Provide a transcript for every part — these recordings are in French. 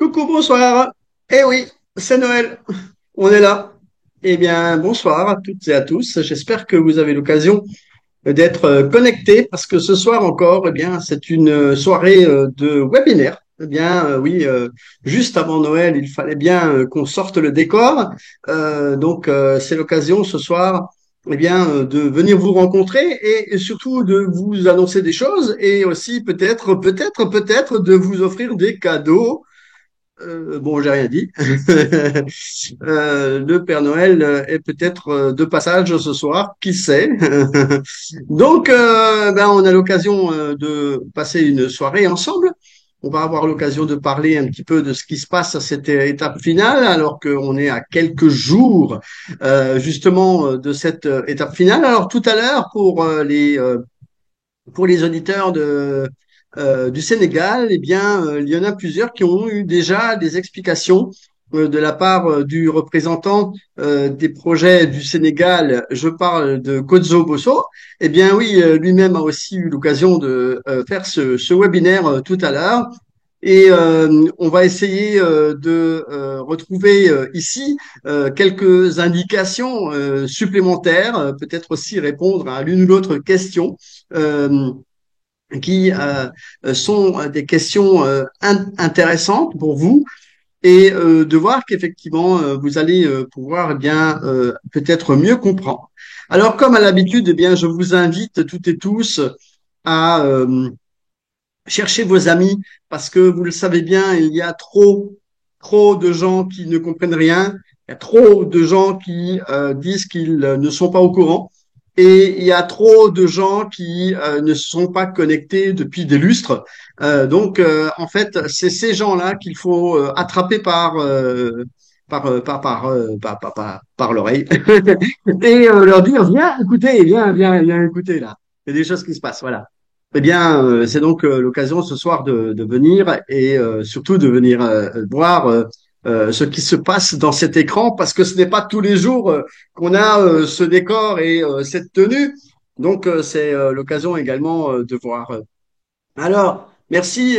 Coucou, bonsoir. Eh oui, c'est Noël. On est là. Eh bien, bonsoir à toutes et à tous. J'espère que vous avez l'occasion d'être connectés parce que ce soir encore, eh bien, c'est une soirée de webinaire. Eh bien, oui, juste avant Noël, il fallait bien qu'on sorte le décor. C'est l'occasion ce soir, eh bien, de venir vous rencontrer et surtout de vous annoncer des choses et aussi peut-être de vous offrir des cadeaux. Bon, j'ai rien dit. Le Père Noël est peut-être de passage ce soir, qui sait. On a l'occasion de passer une soirée ensemble. On va avoir l'occasion de parler un petit peu de ce qui se passe à cette étape finale, alors qu'on est à quelques jours justement de cette étape finale. Alors tout à l'heure, pour les auditeurs du Sénégal, eh bien, il y en a plusieurs qui ont eu déjà des explications de la part du représentant des projets du Sénégal. Je parle de Kozo Bosso. Eh bien, oui, lui-même a aussi eu l'occasion de faire ce webinaire tout à l'heure. Et on va essayer de retrouver ici quelques indications supplémentaires, peut-être aussi répondre à l'une ou l'autre question. Euh, qui sont des questions intéressantes pour vous et de voir qu'effectivement vous allez pouvoir eh bien peut-être mieux comprendre. Alors comme à l'habitude, eh bien je vous invite toutes et tous à chercher vos amis parce que vous le savez bien, il y a trop de gens qui ne comprennent rien, il y a trop de gens qui disent qu'ils ne sont pas au courant. Et il y a trop de gens qui ne sont pas connectés depuis des lustres. En fait, c'est ces gens-là qu'il faut attraper par l'oreille et leur dire, viens écouter, viens écouter là. Il y a des choses qui se passent, voilà. Eh bien, c'est donc l'occasion ce soir de venir et surtout de venir voir ce qui se passe dans cet écran parce que ce n'est pas tous les jours qu'on a ce décor et cette tenue. C'est l'occasion également de voir. Alors, merci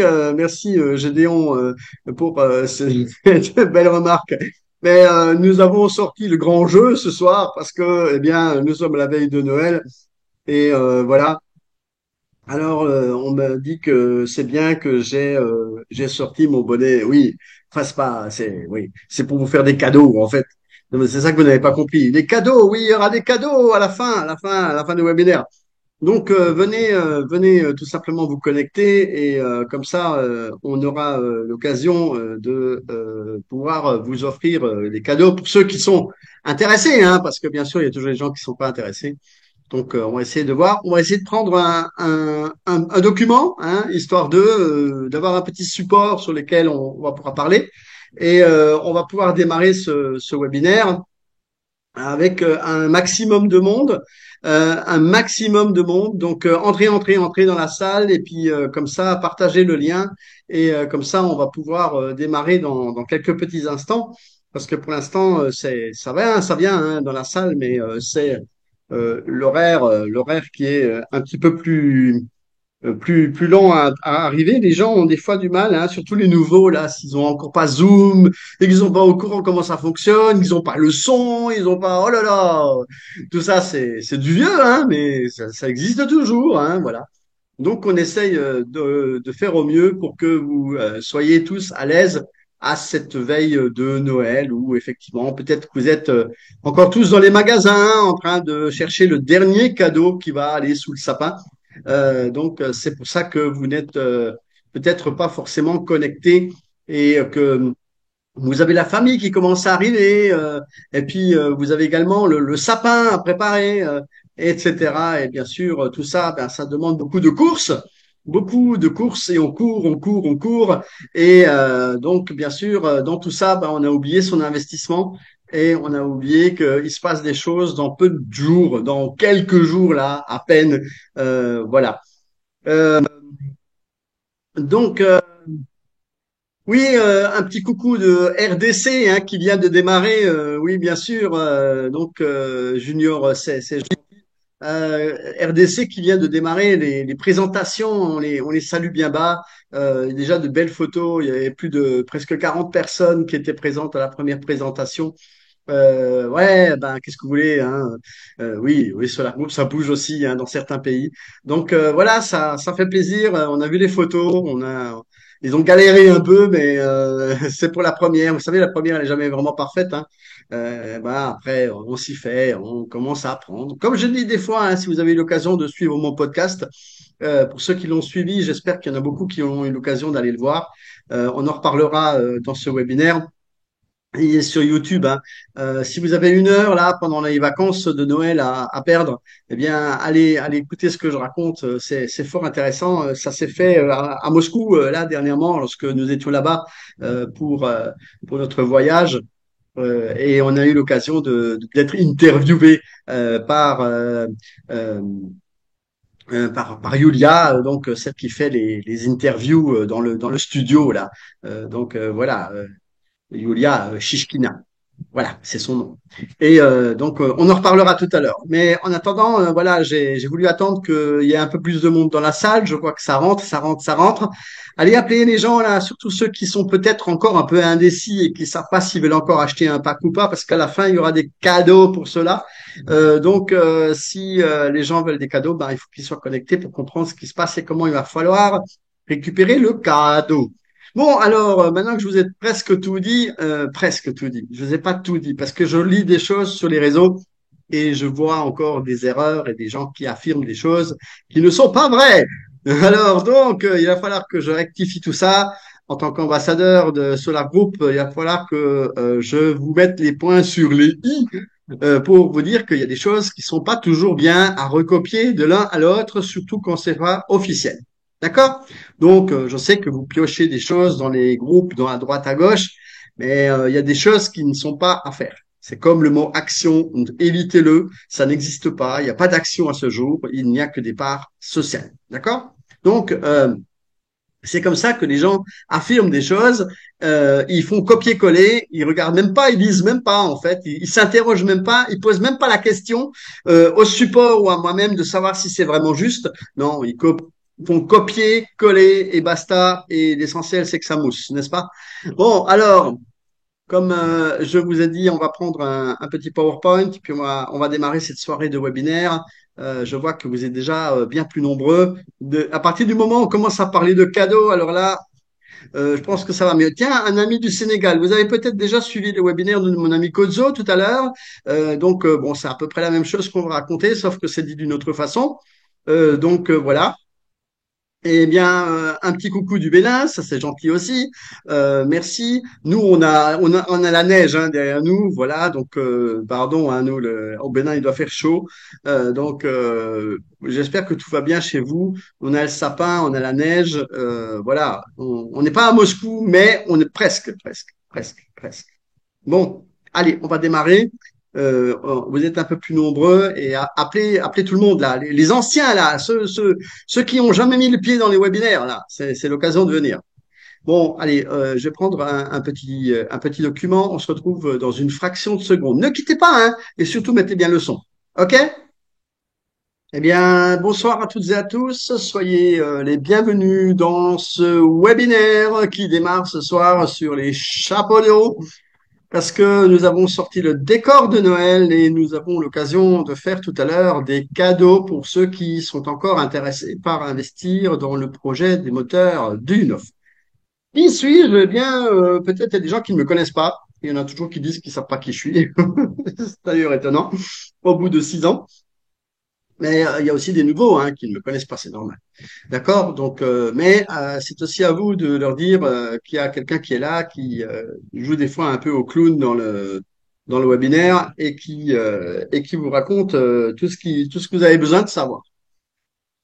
Gédéon pour cette belle remarque. Mais nous avons sorti le grand jeu ce soir parce que, eh bien, nous sommes à la veille de Noël et voilà. Alors, on m'a dit que c'est bien que j'ai sorti mon bonnet. Oui, enfin c'est pas, c'est oui, c'est pour vous faire des cadeaux en fait. Non, mais c'est ça que vous n'avez pas compris. Des cadeaux, oui, il y aura des cadeaux à la fin du webinaire. Donc venez tout simplement vous connecter et comme ça on aura l'occasion de pouvoir vous offrir des cadeaux pour ceux qui sont intéressés, hein, parce que bien sûr il y a toujours des gens qui sont pas intéressés. On va essayer de voir, on va essayer de prendre un document, hein, histoire de d'avoir un petit support sur lequel on va pouvoir parler. Et on va pouvoir démarrer ce webinaire avec un maximum de monde, un maximum de monde. Donc entrez dans la salle et puis comme ça, partagez le lien et comme ça, on va pouvoir démarrer dans quelques petits instants. Parce que pour l'instant, ça vient hein, dans la salle, mais c'est l'horaire qui est un petit peu plus lent à arriver. Les gens ont des fois du mal, hein, surtout les nouveaux, là, s'ils ont encore pas Zoom, et qu'ils sont pas au courant comment ça fonctionne, ils ont pas le son, ils ont pas, oh là là, tout ça, c'est du vieux, hein, mais ça existe toujours, hein, voilà. Donc, on essaye de faire au mieux pour que vous soyez tous à l'aise à cette veille de Noël où effectivement, peut-être que vous êtes encore tous dans les magasins en train de chercher le dernier cadeau qui va aller sous le sapin. C'est pour ça que vous n'êtes peut-être pas forcément connectés et que vous avez la famille qui commence à arriver, et puis vous avez également le sapin à préparer, etc. Et bien sûr, tout ça, ben, ça demande beaucoup de courses, et on court. Et donc, bien sûr, dans tout ça, ben, on a oublié son investissement et on a oublié qu'il se passe des choses dans peu de jours, dans quelques jours là, à peine. Voilà. Euh, donc, oui, un petit coucou de RDC hein, qui vient de démarrer. Oui, bien sûr. Junior, c'est RDC qui vient de démarrer les présentations, on les salue bien bas. Déjà de belles photos, il y avait plus de presque 40 personnes qui étaient présentes à la première présentation. Ouais, ben qu'est-ce que vous voulez, hein? Oui, oui, Solar Group, ça bouge aussi hein, dans certains pays. Donc voilà, ça fait plaisir. On a vu les photos, ils ont galéré un peu, mais c'est pour la première. Vous savez, la première, elle est jamais vraiment parfaite, hein. Ben, après, on s'y fait, on commence à apprendre. Comme je dis des fois, hein, si vous avez eu l'occasion de suivre mon podcast, pour ceux qui l'ont suivi, j'espère qu'il y en a beaucoup qui ont eu l'occasion d'aller le voir. On en reparlera dans ce webinaire. Il est sur YouTube, hein. Si vous avez une heure là pendant les vacances de Noël à perdre, eh bien allez écouter ce que je raconte. C'est fort intéressant. Ça s'est fait à Moscou là dernièrement lorsque nous étions là-bas pour notre voyage. Et on a eu l'occasion d'être interviewé euh, par Yulia, donc celle qui fait les interviews dans le studio là. Voilà, Yulia Shishkina. Voilà, c'est son nom. Et donc, on en reparlera tout à l'heure. Mais en attendant, voilà, j'ai voulu attendre qu'il y ait un peu plus de monde dans la salle. Je vois que ça rentre, ça rentre, ça rentre. Allez appeler les gens là, surtout ceux qui sont peut-être encore un peu indécis et qui savent pas s'ils veulent encore acheter un pack ou pas, parce qu'à la fin il y aura des cadeaux pour cela. Si les gens veulent des cadeaux, ben il faut qu'ils soient connectés pour comprendre ce qui se passe et comment il va falloir récupérer le cadeau. Bon, alors, maintenant que je vous ai presque tout dit, je vous ai pas tout dit, parce que je lis des choses sur les réseaux et je vois encore des erreurs et des gens qui affirment des choses qui ne sont pas vraies. Alors, donc, il va falloir que je rectifie tout ça. En tant qu'ambassadeur de Solar Group, il va falloir que je vous mette les points sur les i pour vous dire qu'il y a des choses qui sont pas toujours bien à recopier de l'un à l'autre, surtout quand c'est pas officiel. D'accord? Donc, je sais que vous piochez des choses dans les groupes, dans la droite à gauche, mais il y a des choses qui ne sont pas à faire. C'est comme le mot action, évitez-le, ça n'existe pas, il n'y a pas d'action à ce jour, il n'y a que des parts sociales. D'accord? Donc, c'est comme ça que les gens affirment des choses. Ils font copier-coller, ils regardent même pas, ils lisent même pas en fait, ils s'interrogent même pas, ils posent même pas la question au support ou à moi-même de savoir si c'est vraiment juste. Non, font copier-coller et basta. Et l'essentiel c'est que ça mousse, n'est-ce pas? Bon, alors comme je vous ai dit, on va prendre un petit PowerPoint, puis on va démarrer cette soirée de webinaire. Je vois que vous êtes déjà bien plus nombreux. À partir du moment où on commence à parler de cadeaux, alors là, je pense que ça va mieux. Tiens, un ami du Sénégal, vous avez peut-être déjà suivi le webinaire de mon ami Kozo tout à l'heure. Bon, c'est à peu près la même chose qu'on va raconter, sauf que c'est dit d'une autre façon. Voilà. Eh bien, un petit coucou du Bénin, ça c'est gentil aussi. Merci. Nous, on a la neige hein, derrière nous, voilà. Donc, pardon, hein, nous, au Bénin, il doit faire chaud. J'espère que tout va bien chez vous. On a le sapin, on a la neige, voilà. On n'est pas à Moscou, mais on est presque, presque, presque, presque. Bon, allez, on va démarrer. Vous êtes un peu plus nombreux et appelez tout le monde là, les anciens là, ceux qui ont jamais mis le pied dans les webinaires là, c'est l'occasion de venir. Bon, allez, je vais prendre un petit document. On se retrouve dans une fraction de seconde. Ne quittez pas, hein, et surtout mettez bien le son. OK? Eh bien, bonsoir à toutes et à tous. Soyez les bienvenus dans ce webinaire qui démarre ce soir sur les chapeaux de roue. Parce que nous avons sorti le décor de Noël et nous avons l'occasion de faire tout à l'heure des cadeaux pour ceux qui sont encore intéressés par investir dans le projet des moteurs d'Unoff. Qui suis-je? Eh bien, peut-être il y a des gens qui ne me connaissent pas. Il y en a toujours qui disent qu'ils ne savent pas qui je suis. C'est d'ailleurs étonnant au bout de 6 ans. Mais il y a aussi des nouveaux hein, qui ne me connaissent pas, c'est normal. D'accord? C'est aussi à vous de leur dire qu'il y a quelqu'un qui est là, qui joue des fois un peu au clown dans le webinaire et qui vous raconte tout ce que vous avez besoin de savoir.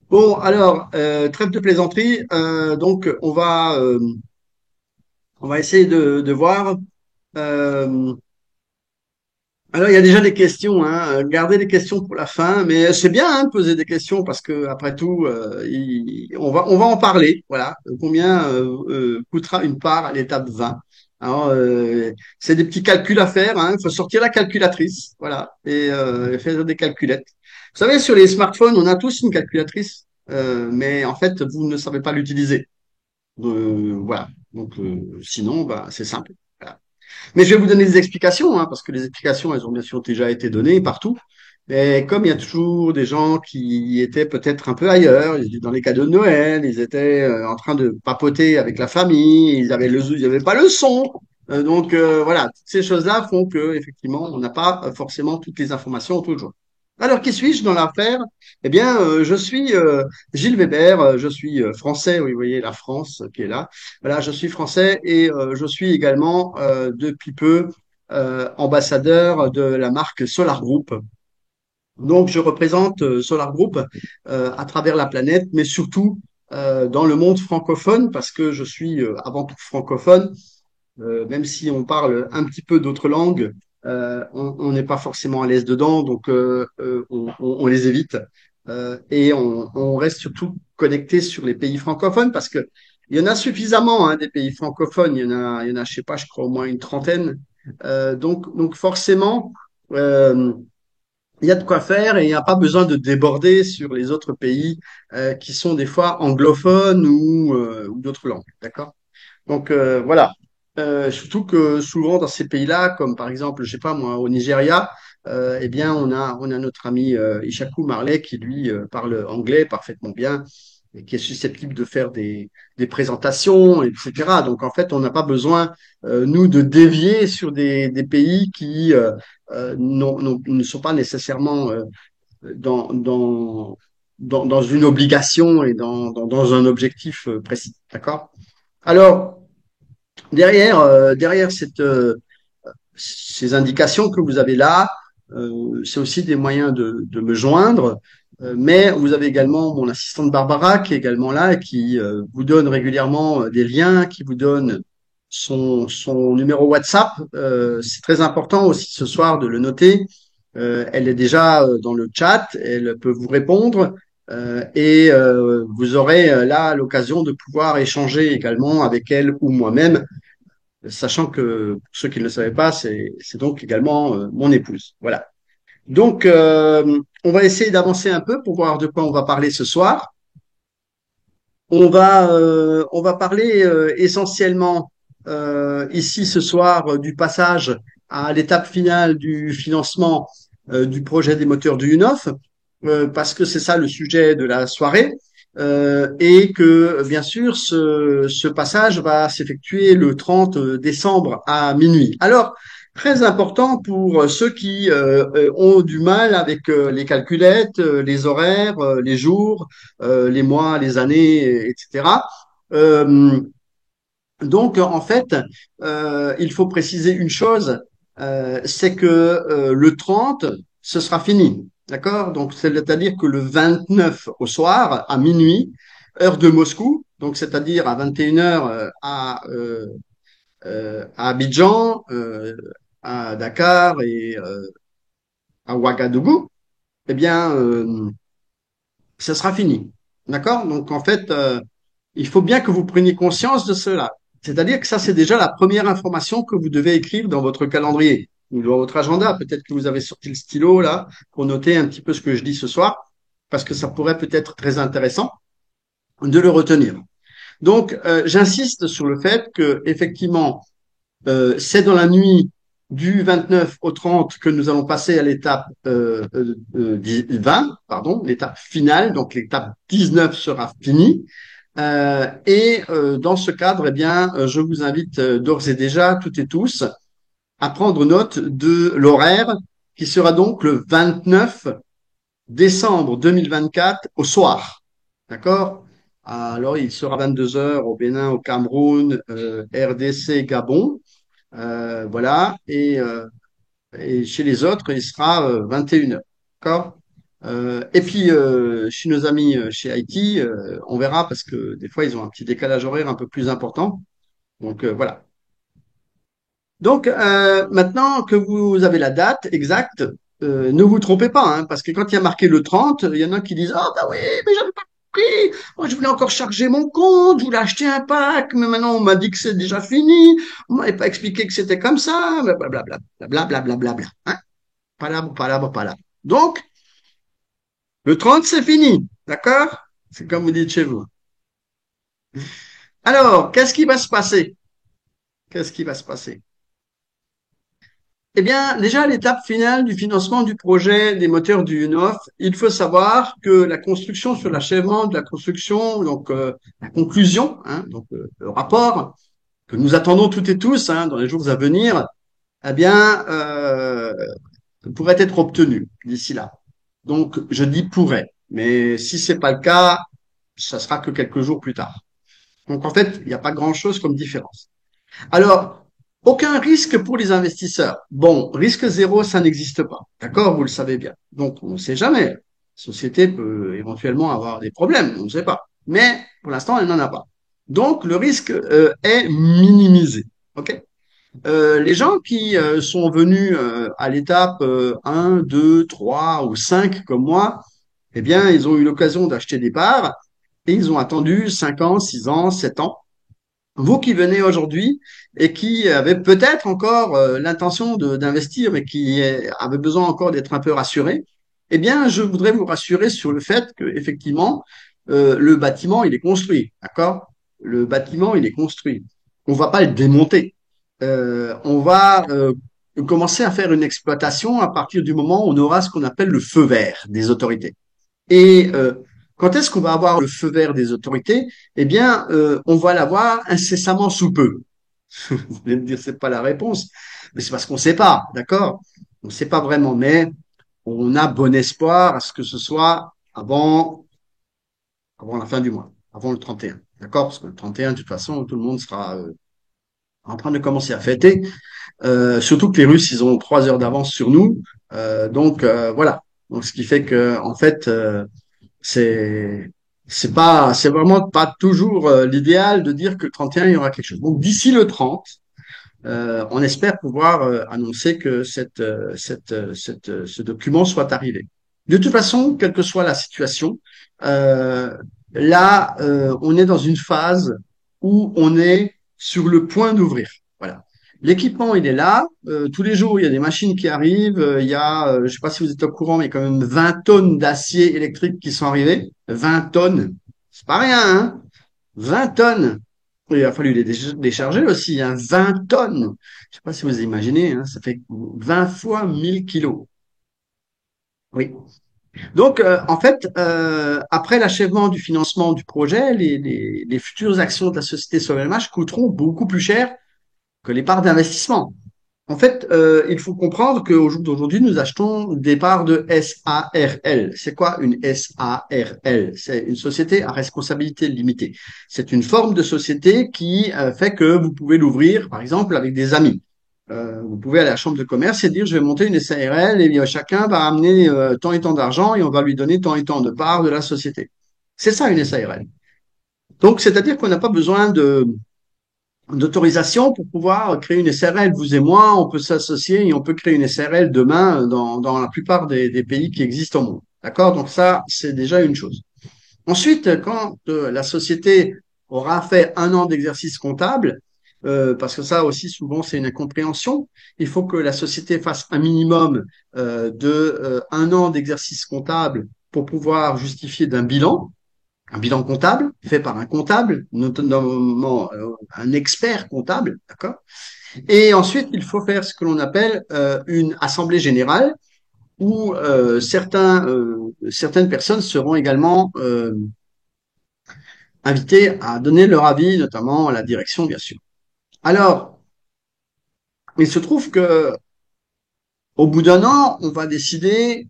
Bon, alors, trêve de plaisanterie. On va essayer de voir. Euh, Alors, il y a déjà des questions, hein. Gardez les questions pour la fin, mais c'est bien hein, de poser des questions parce que après tout, on va en parler. Voilà, combien coûtera une part à l'étape 20. Alors, c'est des petits calculs à faire. Hein. Il faut sortir la calculatrice, voilà, et faire des calculettes. savez, sur les smartphones, on a tous une calculatrice, mais en fait, vous ne savez pas l'utiliser. Voilà. Donc, sinon, bah, c'est simple. Voilà. Mais je vais vous donner des explications, hein, parce que les explications, elles ont bien sûr déjà été données partout. Mais comme il y a toujours des gens qui étaient peut-être un peu ailleurs, ils étaient dans les cadeaux de Noël, ils étaient en train de papoter avec la famille, ils avaient pas le son. Voilà, toutes ces choses-là font que effectivement, on n'a pas forcément toutes les informations toujours. Alors, qui suis-je dans l'affaire? Eh bien, je suis Gilles Weber, je suis français, oui, vous voyez la France qui est là. Voilà, je suis français et je suis également depuis peu ambassadeur de la marque Solar Group. Donc, je représente Solar Group à travers la planète, mais surtout dans le monde francophone, parce que je suis avant tout francophone, même si on parle un petit peu d'autres langues, on n'est pas forcément à l'aise dedans, donc on les évite. Et on reste surtout connecté sur les pays francophones, parce que il y en a suffisamment hein, des pays francophones, il y en a, je sais pas, je crois au moins une trentaine. Donc forcément, euh, il y a de quoi faire et il n'y a pas besoin de déborder sur les autres pays qui sont des fois anglophones ou d'autres langues. D'accord? Voilà. Surtout que souvent dans ces pays-là, comme par exemple, je sais pas moi, au Nigeria, eh bien on a notre ami Ishaku Marley qui lui parle anglais parfaitement bien et qui est susceptible de faire des présentations, etc. Donc en fait, on n'a pas besoin nous de dévier sur des pays qui ne sont pas nécessairement dans, dans, dans une obligation et dans un objectif précis. D'accord? Alors, derrière ces indications que vous avez là, c'est aussi des moyens de me joindre. Mais vous avez également mon assistante Barbara qui est également là et qui vous donne régulièrement des liens, qui vous donne son numéro WhatsApp. C'est très important aussi ce soir de le noter. Elle est déjà dans le chat, elle peut vous répondre et vous aurez là l'occasion de pouvoir échanger également avec elle ou moi-même sachant que pour ceux qui ne le savaient pas, c'est donc également mon épouse. Voilà. Donc, on va essayer d'avancer un peu pour voir de quoi on va parler ce soir. On va parler essentiellement ici ce soir du passage à l'étape finale du financement du projet des moteurs du UNOF, parce que c'est ça le sujet de la soirée, et que bien sûr ce passage va s'effectuer le 30 décembre à minuit. Alors, très important pour ceux qui ont du mal avec les calculettes, les horaires, les jours les mois, les années, etc. Euh, en fait, il faut préciser une chose, c'est que le 30, ce sera fini. D'accord? Donc, c'est-à-dire que le 29 au soir, à minuit, heure de Moscou, donc c'est-à-dire à 21 h à Abidjan, à Dakar et à Ouagadougou, eh bien, ce sera fini. D'accord? Donc, en fait, il faut bien que vous preniez conscience de cela. C'est-à-dire que ça, c'est déjà la première information que vous devez écrire dans votre calendrier ou dans votre agenda. Peut-être que vous avez sorti le stylo là pour noter un petit peu ce que je dis ce soir, parce que ça pourrait peut-être très intéressant de le retenir. Donc, j'insiste sur le fait que effectivement, c'est dans la nuit du 29 au 30 que nous allons passer à l'étape 20, pardon, l'étape finale. Donc, l'étape 19 sera finie. Dans ce cadre, eh bien, je vous invite d'ores et déjà, toutes et tous, à prendre note de l'horaire qui sera donc le 29 décembre 2024 au soir. D'accord? Alors, il sera 22 heures au Bénin, au Cameroun, RDC, Gabon. Voilà. Et chez les autres, il sera 21 heures. D'accord? Et puis, chez nos amis chez Haïti, on verra parce que des fois, ils ont un petit décalage horaire un peu plus important. Voilà. Donc, maintenant que vous avez la date exacte, ne vous trompez pas, hein, parce que quand il y a marqué le 30, il y en a qui disent, ah bah oui, mais j'avais pas compris. Moi, je voulais encore charger mon compte, je voulais acheter un pack, mais maintenant on m'a dit que c'est déjà fini. On m'avait pas expliqué que c'était comme ça, blablabla, blablabla, blablabla. Hein? Palabre, palabre, palabre. Donc, Le 30, c'est fini. D'accord? C'est comme vous dites chez vous. Alors, qu'est-ce qui va se passer? Qu'est-ce qui va se passer? Eh bien, déjà, à l'étape finale du financement du projet des moteurs du UNOF, il faut savoir que la construction sur l'achèvement de la construction, donc la conclusion, hein, donc le rapport que nous attendons toutes et tous hein, dans les jours à venir, eh bien, pourrait être obtenu d'ici là. Donc, je dis pourrait, mais si c'est pas le cas, ça sera que quelques jours plus tard. Donc, en fait, il n'y a pas grand-chose comme différence. Alors, aucun risque pour les investisseurs. Bon, risque zéro, ça n'existe pas. D'accord? Vous le savez bien. Donc, on ne sait jamais. La société peut éventuellement avoir des problèmes, on ne sait pas. Mais pour l'instant, elle n'en a pas. Donc, le risque est minimisé. OK? Les gens qui sont venus à l'étape 1, 2, 3 ou 5 comme moi, eh bien, ils ont eu l'occasion d'acheter des parts et ils ont attendu 5 ans, 6 ans, 7 ans. Vous qui venez aujourd'hui et qui avez peut-être encore l'intention d'investir, mais qui avez besoin encore d'être un peu rassuré, eh bien, je voudrais vous rassurer sur le fait que effectivement, le bâtiment, il est construit, d'accord? Le bâtiment, il est construit. On va pas le démonter. On va commencer à faire une exploitation à partir du moment où on aura ce qu'on appelle le feu vert des autorités. Et quand est-ce qu'on va avoir le feu vert des autorités? Eh bien, on va l'avoir incessamment sous peu. Vous allez me dire, c'est pas la réponse, mais c'est parce qu'on ne sait pas, d'accord? On ne sait pas vraiment, mais on a bon espoir à ce que ce soit avant la fin du mois, avant le 31, d'accord? Parce que le 31, de toute façon, tout le monde sera en train de commencer à fêter. Surtout que les Russes, ils ont 3 heures d'avance sur nous, donc voilà. Donc, ce qui fait que, en fait, c'est c'est vraiment pas toujours l'idéal de dire que le 31 il y aura quelque chose. Donc d'ici le 30, on espère pouvoir annoncer que ce document soit arrivé. De toute façon, quelle que soit la situation, euh, là, on est dans une phase où on est sur le point d'ouvrir. Voilà. L'équipement, il est là. Tous les jours, il y a des machines qui arrivent. Il y a, je ne sais pas si vous êtes au courant, mais quand même 20 tonnes d'acier électrique qui sont arrivées. 20 tonnes. C'est pas rien, hein? 20 tonnes. Il a fallu les décharger aussi, hein, 20 tonnes. Je sais pas si vous imaginez, hein, ça fait 20 fois 1000 kilos. Oui. Donc, en fait, après l'achèvement du financement du projet, les futures actions de la société SovelMH coûteront beaucoup plus cher que les parts d'investissement. En fait, il faut comprendre qu'au jour d'aujourd'hui, nous achetons des parts de SARL. C'est quoi une SARL? C'est une société à responsabilité limitée. C'est une forme de société qui fait que vous pouvez l'ouvrir, par exemple, avec des amis. Vous pouvez aller à la chambre de commerce et dire, je vais monter une SARL et chacun va amener tant et tant d'argent et on va lui donner tant et tant de parts de la société. C'est ça une SARL. Donc, c'est-à-dire qu'on n'a pas besoin d'autorisation pour pouvoir créer une SRL. Vous et moi, on peut s'associer et on peut créer une SRL demain dans la plupart des pays qui existent au monde. D'accord? Donc ça, c'est déjà une chose. Ensuite, quand la société aura fait 1 an d'exercice comptable, parce que ça aussi souvent c'est une incompréhension, il faut que la société fasse un minimum de 1 an d'exercice comptable pour pouvoir justifier d'un bilan, un bilan comptable fait par un comptable, notamment un expert comptable, d'accord. Et ensuite, il faut faire ce que l'on appelle une assemblée générale où certaines personnes seront également invitées à donner leur avis, notamment à la direction, bien sûr. Alors, il se trouve que au bout d'un an, on va décider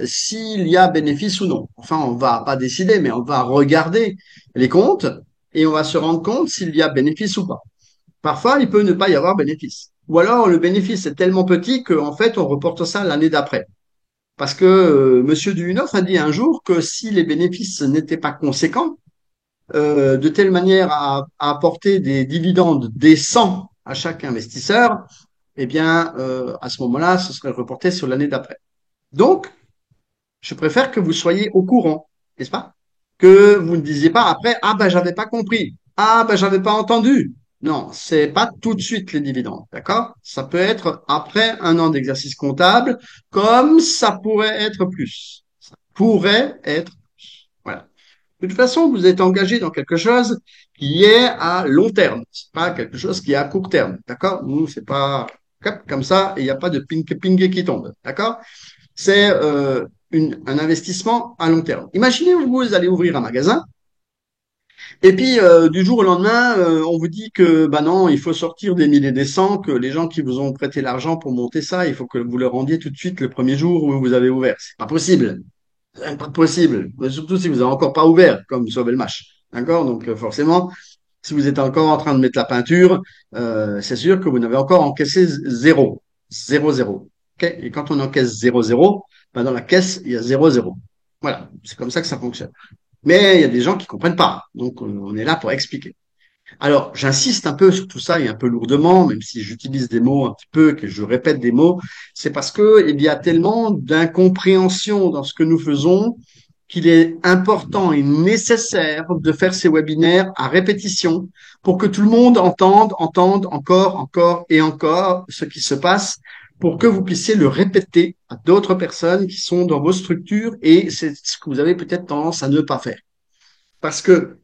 s'il y a bénéfice ou non. Enfin, on va pas décider, mais on va regarder les comptes et on va se rendre compte s'il y a bénéfice ou pas. Parfois, il peut ne pas y avoir bénéfice. Ou alors, le bénéfice est tellement petit qu'en fait, on reporte ça l'année d'après. Parce que Monsieur Duhinoff a dit un jour que si les bénéfices n'étaient pas conséquents, de telle manière à apporter des dividendes décents à chaque investisseur, eh bien, à ce moment-là, ce serait reporté sur l'année d'après. Donc, je préfère que vous soyez au courant, n'est-ce pas? Que vous ne disiez pas après, ah ben j'avais pas compris, ah ben j'avais pas entendu. Non, c'est pas tout de suite les dividendes, d'accord? Ça peut être après 1 an d'exercice comptable, comme ça pourrait être plus. pourrait être. Voilà. De toute façon, vous êtes engagé dans quelque chose qui est à long terme. C'est pas quelque chose qui est à court terme. D'accord? Nous, c'est pas comme ça et il n'y a pas de ping qui tombe. D'accord? C'est un investissement à long terme. Imaginez vous allez ouvrir un magasin et puis du jour au lendemain, on vous dit que bah non, il faut sortir des 1000 et des cents, que les gens qui vous ont prêté l'argent pour monter ça, il faut que vous le rendiez tout de suite le premier jour où vous avez ouvert. C'est pas possible. C'est pas possible. Surtout si vous n'avez encore pas ouvert, comme Sauver le match. D'accord? Donc forcément, si vous êtes encore en train de mettre la peinture, c'est sûr que vous n'avez encore encaissé zéro. Zéro, zéro. OK? Et quand on encaisse zéro, zéro, ben dans la caisse, il y a zéro, zéro. Voilà. C'est comme ça que ça fonctionne. Mais il y a des gens qui comprennent pas. Donc, on est là pour expliquer. Alors, j'insiste un peu sur tout ça et un peu lourdement, même si j'utilise des mots un petit peu, que je répète des mots, c'est parce que il y a tellement d'incompréhension dans ce que nous faisons qu'il est important et nécessaire de faire ces webinaires à répétition pour que tout le monde entende encore, encore et encore ce qui se passe pour que vous puissiez le répéter à d'autres personnes qui sont dans vos structures et c'est ce que vous avez peut-être tendance à ne pas faire. Parce que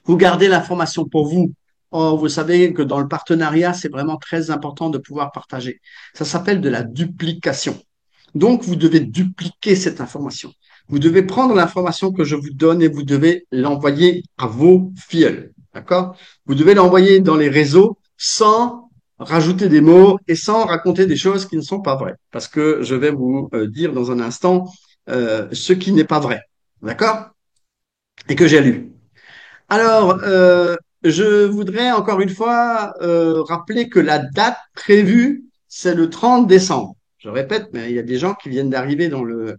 vous gardez l'information pour vous. Or, vous savez que dans le partenariat, c'est vraiment très important de pouvoir partager. Ça s'appelle de la duplication. Donc, vous devez dupliquer cette information. Vous devez prendre l'information que je vous donne et vous devez l'envoyer à vos filleuls. D'accord? Vous devez l'envoyer dans les réseaux sans rajouter des mots et sans raconter des choses qui ne sont pas vraies. Parce que je vais vous dire dans un instant ce qui n'est pas vrai. D'accord? Et que j'ai lu. Alors, je voudrais encore une fois rappeler que la date prévue, c'est le 30 décembre. Je répète, mais il y a des gens qui viennent d'arriver dans le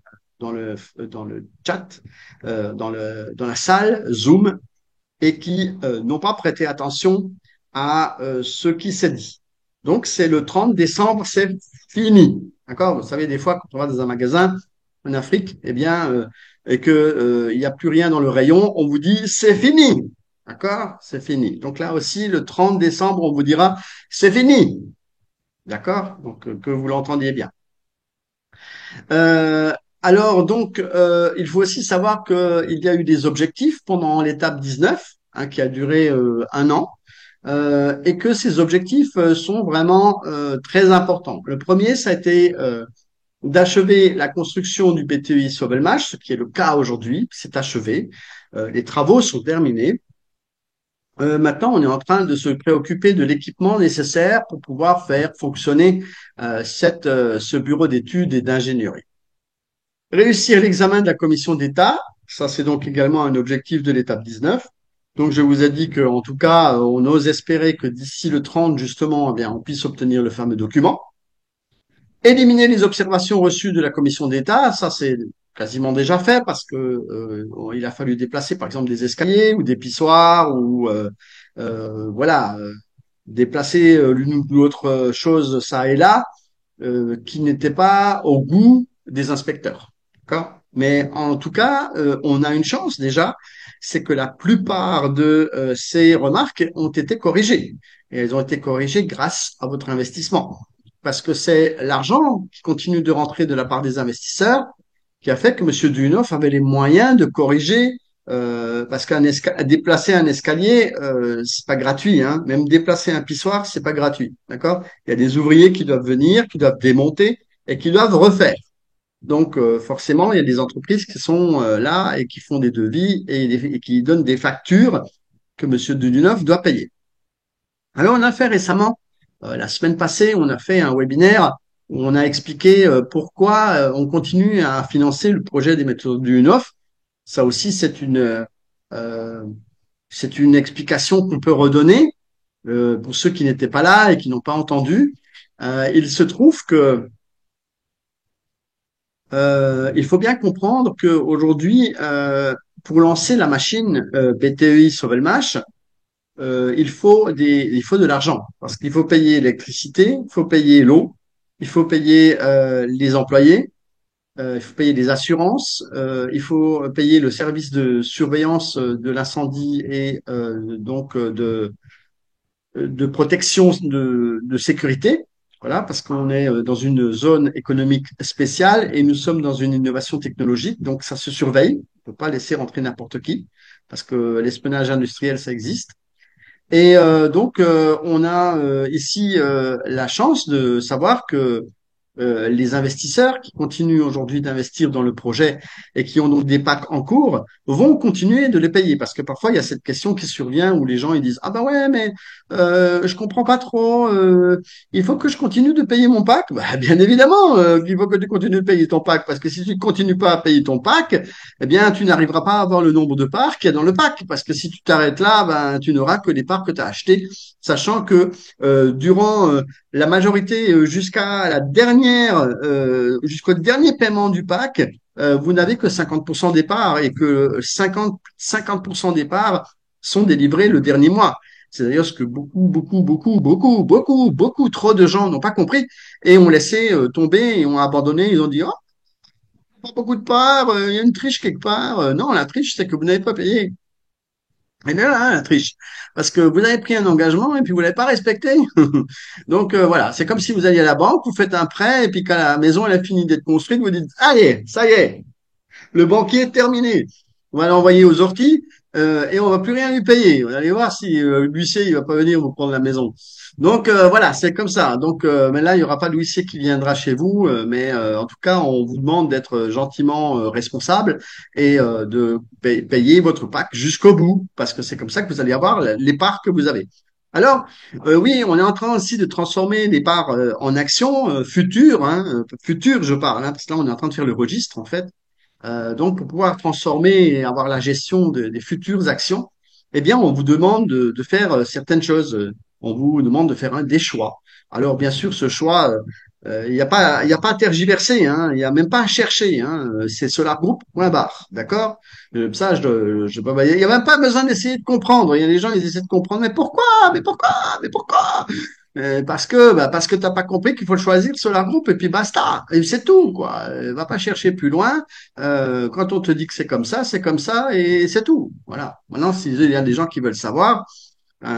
chat, dans la salle Zoom, et qui n'ont pas prêté attention à ce qui s'est dit. Donc, c'est le 30 décembre, c'est fini. D'accord? Vous savez, des fois, quand on va dans un magasin en Afrique, eh bien, et que il n'y a plus rien dans le rayon, on vous dit c'est fini. D'accord? C'est fini. Donc là aussi, le 30 décembre, on vous dira c'est fini. D'accord? Donc, que vous l'entendiez bien. Euh, alors, donc, il faut aussi savoir qu'il y a eu des objectifs pendant l'étape 19, hein, qui a duré un an, et que ces objectifs sont vraiment très importants. Le premier, ça a été d'achever la construction du BTI Sobelmach, ce qui est le cas aujourd'hui, c'est achevé. Les travaux sont terminés. Maintenant, on est en train de se préoccuper de l'équipement nécessaire pour pouvoir faire fonctionner ce bureau d'études et d'ingénierie. Réussir l'examen de la commission d'État, ça c'est donc également un objectif de l'étape 19. Donc je vous ai dit qu'en tout cas, on ose espérer que d'ici le 30, justement, eh bien, on puisse obtenir le fameux document. Éliminer les observations reçues de la commission d'État, ça c'est quasiment déjà fait parce que il a fallu déplacer par exemple des escaliers ou des pissoirs ou voilà, déplacer l'une ou l'autre chose ça et là qui n'était pas au goût des inspecteurs. D'accord? Mais en tout cas, on a une chance déjà, c'est que la plupart de ces remarques ont été corrigées. Et elles ont été corrigées grâce à votre investissement. Parce que c'est l'argent qui continue de rentrer de la part des investisseurs qui a fait que M. Dunoff avait les moyens de corriger, parce déplacer un escalier, c'est pas gratuit, hein. Même déplacer un pissoir, c'est pas gratuit, d'accord? Il y a des ouvriers qui doivent venir, qui doivent démonter et qui doivent refaire. Donc forcément, il y a des entreprises qui sont là et qui font des devis et qui donnent des factures que M. Dunoff doit payer. Alors, on a fait récemment, la semaine passée, on a fait un webinaire où on a expliqué pourquoi on continue à financer le projet des méthodes du NOF. Ça aussi, euh, c'est une explication qu'on peut redonner pour ceux qui n'étaient pas là et qui n'ont pas entendu. Il se trouve que il faut bien comprendre qu'aujourd'hui, pour lancer la machine BTI Sovelmash, il faut de l'argent parce qu'il faut payer l'électricité, il faut payer l'eau, il faut payer les employés, il faut payer les assurances, il faut payer le service de surveillance de l'incendie et donc de protection de sécurité. Voilà, parce qu'on est dans une zone économique spéciale et nous sommes dans une innovation technologique, donc ça se surveille. On ne peut pas laisser rentrer n'importe qui, parce que l'espionnage industriel, ça existe. Et donc, on a ici la chance de savoir que les investisseurs qui continuent aujourd'hui d'investir dans le projet et qui ont donc des packs en cours vont continuer de les payer parce que parfois il y a cette question qui survient où les gens ils disent ah bah ouais mais je comprends pas trop il faut que je continue de payer mon pack bah, bien évidemment il faut que tu continues de payer ton pack parce que si tu ne continues pas à payer ton pack eh bien tu n'arriveras pas à avoir le nombre de parts qu'il y a dans le pack parce que si tu t'arrêtes là ben tu n'auras que les parts que tu as achetées sachant que durant la majorité jusqu'à la dernière, jusqu'au dernier paiement du pack, vous n'avez que 50% des parts et que 50% des parts sont délivrées le dernier mois. C'est d'ailleurs ce que beaucoup trop de gens n'ont pas compris et ont laissé tomber et ont abandonné. Ils ont dit, oh, pas beaucoup de parts, il y a une triche quelque part. Non, la triche, c'est que vous n'avez pas payé. Et bien là, la triche. Parce que vous avez pris un engagement et puis vous l'avez pas respecté. Donc voilà, c'est comme si vous alliez à la banque, vous faites un prêt et puis quand la maison elle a fini d'être construite, vous dites, allez, ça y est, le banquier est terminé. On va l'envoyer aux orties et on va plus rien lui payer. Vous allez voir si l'huissier il va pas venir vous prendre la maison. Donc voilà, c'est comme ça. Donc mais là il y aura pas de l'huissier qui viendra chez vous, mais en tout cas on vous demande d'être gentiment responsable et de payer votre pack jusqu'au bout parce que c'est comme ça que vous allez avoir les parts que vous avez. Alors, oui, on est en train aussi de transformer les parts en actions futures, futures je parle, hein, parce que là on est en train de faire le registre en fait. Donc, pour pouvoir transformer et avoir la gestion des futures actions, eh bien, on vous demande de faire certaines choses. On vous demande de faire des choix. Alors, bien sûr, ce choix, il y a pas à tergiverser, hein, il n'y a même pas à chercher. Hein, c'est solargroup.bar, d'accord? Ça, il n'y a même pas besoin d'essayer de comprendre. Il y a des gens, ils essaient de comprendre, mais pourquoi? Mais pourquoi? Mais pourquoi? Parce que t'as pas compris qu'il faut le choisir Solar Group et puis basta. Et c'est tout, quoi. Va pas chercher plus loin. Quand on te dit que c'est comme ça et c'est tout. Voilà. Maintenant, s'il y a des gens qui veulent savoir,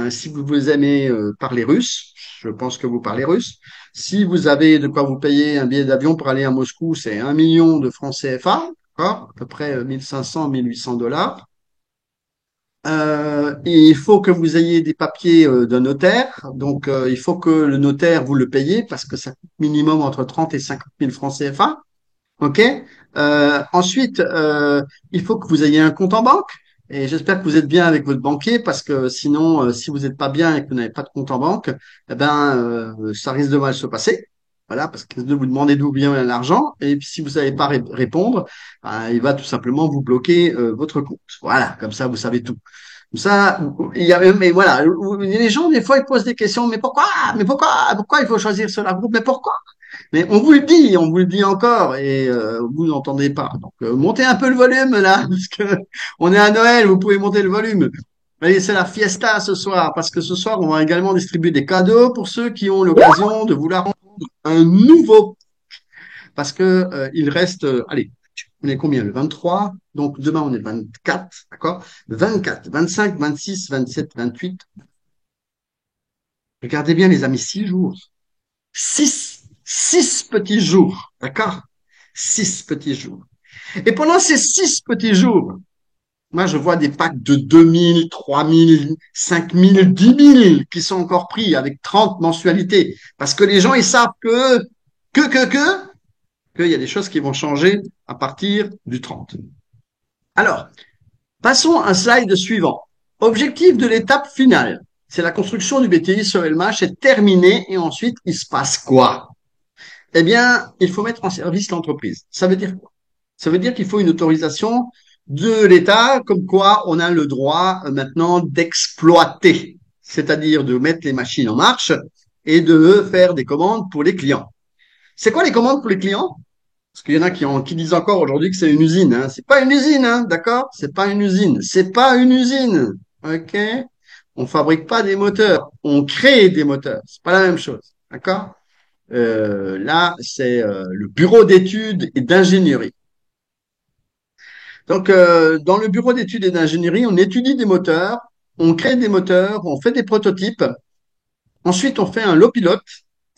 si vous aimez parler russe, je pense que vous parlez russe. Si vous avez de quoi vous payer un billet d'avion pour aller à Moscou, c'est 1 million de francs CFA, d'accord? À peu près 1500, 1800 $. Et il faut que vous ayez des papiers d'un notaire. Donc, il faut que le notaire vous le paye parce que ça coûte minimum entre 30 et 50 000 francs CFA. OK? Ensuite, il faut que vous ayez un compte en banque. Et j'espère que vous êtes bien avec votre banquier parce que sinon, si vous n'êtes pas bien et que vous n'avez pas de compte en banque, eh ben, ça risque de mal se passer. Voilà, parce qu'il risque de vous demander d'où vient l'argent. Et puis, si vous savez pas répondre, il va tout simplement vous bloquer votre compte. Voilà, comme ça, vous savez tout. Ça, il y a, mais voilà, les gens, des fois, ils posent des questions, mais pourquoi? Mais pourquoi? Pourquoi il faut choisir cela groupe? Mais pourquoi? Mais on vous le dit encore, et vous n'entendez pas. Donc, montez un peu le volume, là, parce que on est à Noël, vous pouvez monter le volume. Allez, c'est la fiesta ce soir, parce que ce soir, on va également distribuer des cadeaux pour ceux qui ont l'occasion de vouloir prendre un nouveau, parce que il reste, allez, on est combien? Le 23. Donc demain, on est le 24, d'accord? 24, 25, 26, 27, 28. Regardez bien, les amis, 6 jours. Six petits jours, d'accord? 6 petits jours. Et pendant ces 6 petits jours, moi, je vois des packs de 2000, 3000, 5000, 10 000 qui sont encore pris avec 30 mensualités. Parce que les gens, ils savent que, qu'il y a des choses qui vont changer à partir du 30. Alors, passons à un slide suivant. Objectif de l'étape finale. C'est la construction du BTI sur LMH est terminée et ensuite, il se passe quoi? Eh bien, il faut mettre en service l'entreprise. Ça veut dire quoi? Ça veut dire qu'il faut une autorisation de l'État, comme quoi on a le droit maintenant d'exploiter, c'est-à-dire de mettre les machines en marche et de faire des commandes pour les clients. C'est quoi les commandes pour les clients? Parce qu'il y en a qui disent encore aujourd'hui que c'est une usine. Hein. C'est pas une usine, hein, d'accord? C'est pas une usine. C'est pas une usine. OK? On fabrique pas des moteurs. On crée des moteurs. C'est pas la même chose. D'accord? Là, c'est le bureau d'études et d'ingénierie. Donc, dans le bureau d'études et d'ingénierie, on étudie des moteurs, on crée des moteurs, on fait des prototypes. Ensuite, on fait un lot pilote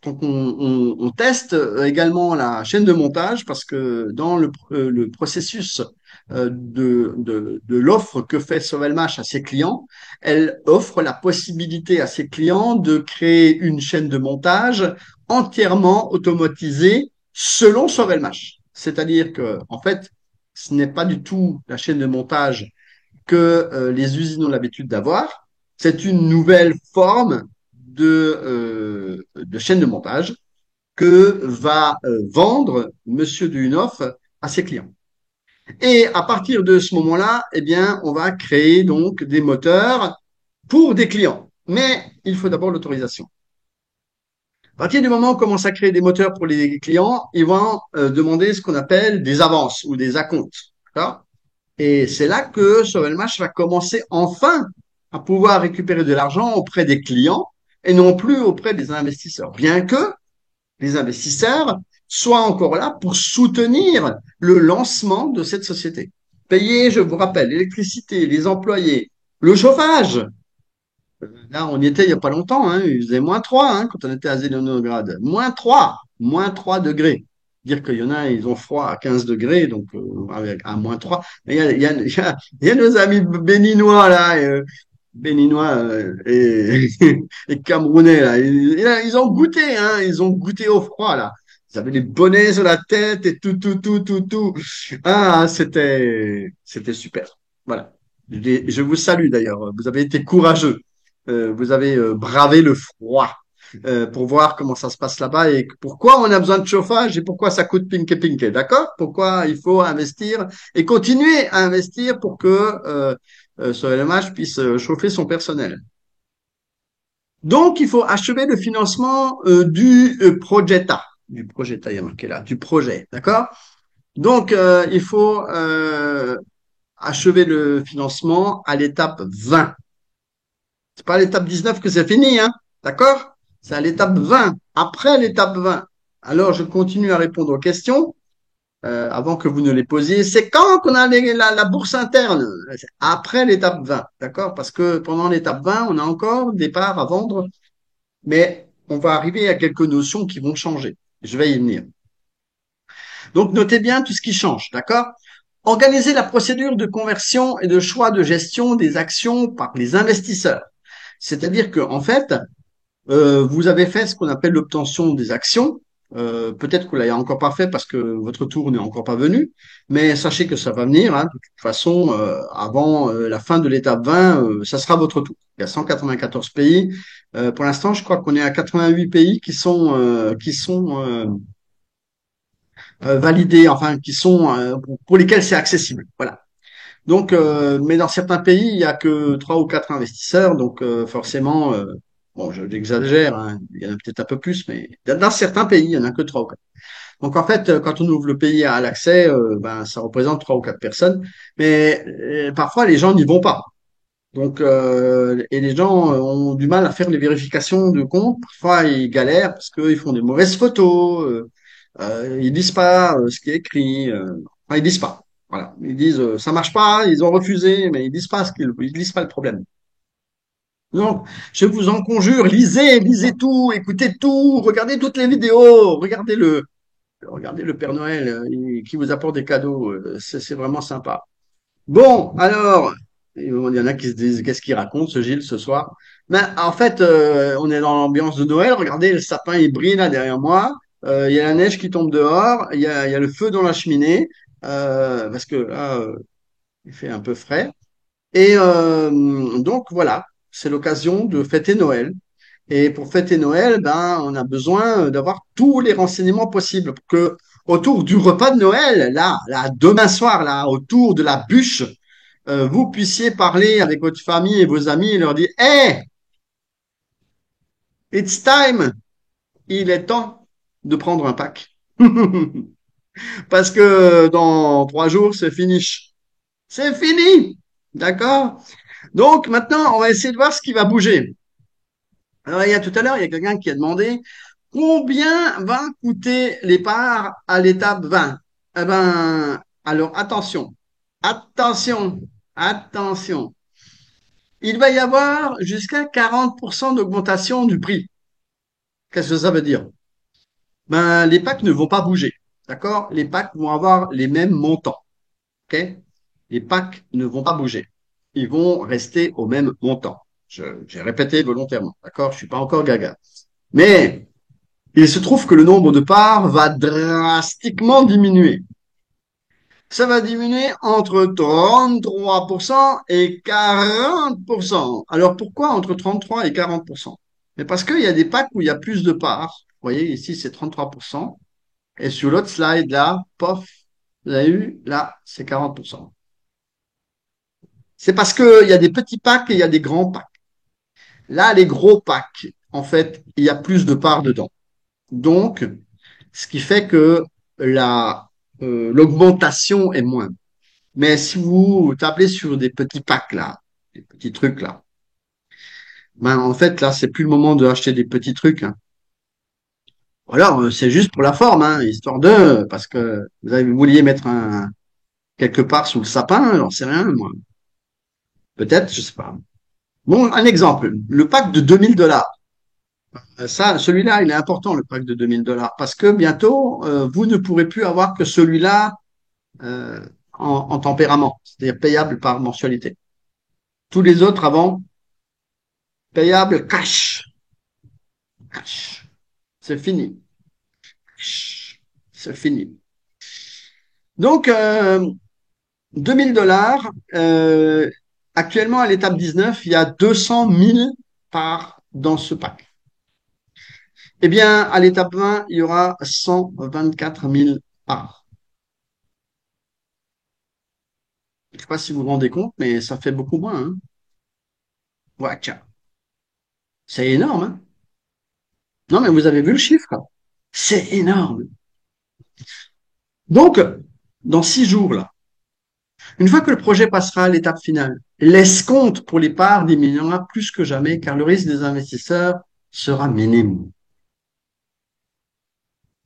Donc, on teste également la chaîne de montage parce que dans le processus de l'offre que fait Sovelmash à ses clients, elle offre la possibilité à ses clients de créer une chaîne de montage entièrement automatisée selon Sovelmash. C'est-à-dire que, en fait, ce n'est pas du tout la chaîne de montage que les usines ont l'habitude d'avoir. C'est une nouvelle forme de chaîne de montage que va vendre Monsieur Dunoff à ses clients. Et à partir de ce moment-là, eh bien, on va créer donc des moteurs pour des clients. Mais il faut d'abord l'autorisation. À partir du moment où on commence à créer des moteurs pour les clients, ils vont demander ce qu'on appelle des avances ou des acomptes. D'accord. Et c'est là que Sovelmash va commencer enfin à pouvoir récupérer de l'argent auprès des clients et non plus auprès des investisseurs. Bien que les investisseurs soient encore là pour soutenir le lancement de cette société. Payer, je vous rappelle, l'électricité, les employés, le chauffage. Là, on y était il n'y a pas longtemps, hein, il faisait -3 hein, quand on était à Zéléningrad. -3 degrés. Dire qu'il y en a, ils ont froid à 15 degrés, donc avec à -3. Mais il y a nos amis béninois là, béninois et camerounais là. Ils ont goûté, hein, ils ont goûté au froid là. Ils avaient les bonnets sur la tête et tout, tout, tout, tout, tout. Ah, c'était super. Voilà. Je vous salue d'ailleurs. Vous avez été courageux. Vous avez bravé le froid pour voir comment ça se passe là-bas et pourquoi on a besoin de chauffage et pourquoi ça coûte pinke pinke. D'accord? Pourquoi il faut investir et continuer à investir pour que ce LMH puisse chauffer son personnel. Donc, il faut achever le financement du Projeta. Du Projeta, il y a marqué là, du projet. D'accord? Donc, il faut achever le financement à l'étape 20. C'est pas à l'étape 19 que c'est fini, hein. D'accord? C'est à l'étape 20. Après l'étape 20. Alors, je continue à répondre aux questions avant que vous ne les posiez. C'est quand qu'on a la bourse interne? Après l'étape 20. D'accord? Parce que pendant l'étape 20, on a encore des parts à vendre, mais on va arriver à quelques notions qui vont changer. Je vais y venir. Donc, notez bien tout ce qui change. D'accord? Organiser la procédure de conversion et de choix de gestion des actions par les investisseurs. C'est-à-dire que, en fait, vous avez fait ce qu'on appelle l'obtention des actions. Peut-être que vous l'avez encore pas fait parce que votre tour n'est encore pas venu, mais sachez que ça va venir. Hein. De toute façon, avant la fin de l'étape 20, ça sera votre tour. Il y a 194 pays. Pour l'instant, je crois qu'on est à 88 pays qui sont validés, enfin qui sont pour lesquels c'est accessible. Voilà. Donc, mais dans certains pays, il y a que 3 ou 4 investisseurs, donc forcément, bon, j'exagère, hein, il y en a peut-être un peu plus, mais dans certains pays, il y en a que 3 ou 4. Donc en fait, quand on ouvre le pays à l'accès, ben ça représente 3 ou 4 personnes, mais parfois les gens n'y vont pas. Donc et les gens ont du mal à faire les vérifications de compte. Parfois ils galèrent parce qu'ils font des mauvaises photos, ils disent pas ce qui est écrit, enfin ils disent pas. Voilà, ils disent ça marche pas, ils ont refusé, mais ils disent pas ils disent pas le problème. Donc, je vous en conjure, lisez tout, écoutez tout, regardez toutes les vidéos, regardez le Père Noël qui vous apporte des cadeaux, c'est vraiment sympa. Bon, alors, il y en a qui se disent, qu'est-ce qu'il raconte ce Gilles ce soir? Ben, en fait, on est dans l'ambiance de Noël. Regardez, le sapin, il brille là derrière moi. Il y a la neige qui tombe dehors. Il y a le feu dans la cheminée parce que là, il fait un peu frais. Et donc voilà, c'est l'occasion de fêter Noël. Et pour fêter Noël, ben, on a besoin d'avoir tous les renseignements possibles pour que autour du repas de Noël, là, demain soir, là, autour de la bûche, vous puissiez parler avec votre famille et vos amis et leur dire, Hey, it's time! Il est temps de prendre un pack. Parce que dans 3 jours, c'est fini. C'est fini! D'accord? Donc maintenant, on va essayer de voir ce qui va bouger. Alors, tout à l'heure, il y a quelqu'un qui a demandé combien va coûter les parts à l'étape 20. Eh ben, alors attention, attention. Il va y avoir jusqu'à 40% d'augmentation du prix. Qu'est-ce que ça veut dire? Ben, les packs ne vont pas bouger. D'accord? Les packs vont avoir les mêmes montants. OK? Les packs ne vont pas bouger. Ils vont rester au même montant. J'ai répété volontairement. D'accord? Je suis pas encore gaga. Mais il se trouve que le nombre de parts va drastiquement diminuer. Ça va diminuer entre 33% et 40%. Alors pourquoi entre 33 et 40%? Mais parce qu'il y a des packs où il y a plus de parts. Vous voyez, ici c'est 33%. Et sur l'autre slide, là, pof, vous avez vu, là, c'est 40%. C'est parce qu'il y a des petits packs et il y a des grands packs. Là, les gros packs, en fait, il y a plus de parts dedans. Donc, ce qui fait que l'augmentation est moindre. Mais si vous tapez sur des petits packs là, des petits trucs là, ben en fait là, c'est plus le moment de acheter des petits trucs, hein. Ou alors c'est juste pour la forme, hein, histoire de, parce que vous vouliez mettre un quelque part sous le sapin, j'en sais rien, moi. Peut-être, je sais pas. Bon, un exemple, le pack de 2000 $. Ça, celui-là, il est important, le pack de 2000 $, parce que bientôt, vous ne pourrez plus avoir que celui-là euh, en tempérament, c'est-à-dire payable par mensualité. Tous les autres avant, payables cash. Cash. C'est fini. C'est fini. Donc, 2000 $, actuellement à l'étape 19, il y a 200 000 parts dans ce pack. Eh bien, à l'étape 20, il y aura 124 000 parts. Je ne sais pas si vous vous rendez compte, mais ça fait beaucoup moins, hein. Ouais, tiens. C'est énorme, hein. Non, mais vous avez vu le chiffre? C'est énorme. Donc, dans 6 jours, là, une fois que le projet passera à l'étape finale, l'escompte pour les parts diminuera plus que jamais car le risque des investisseurs sera minime.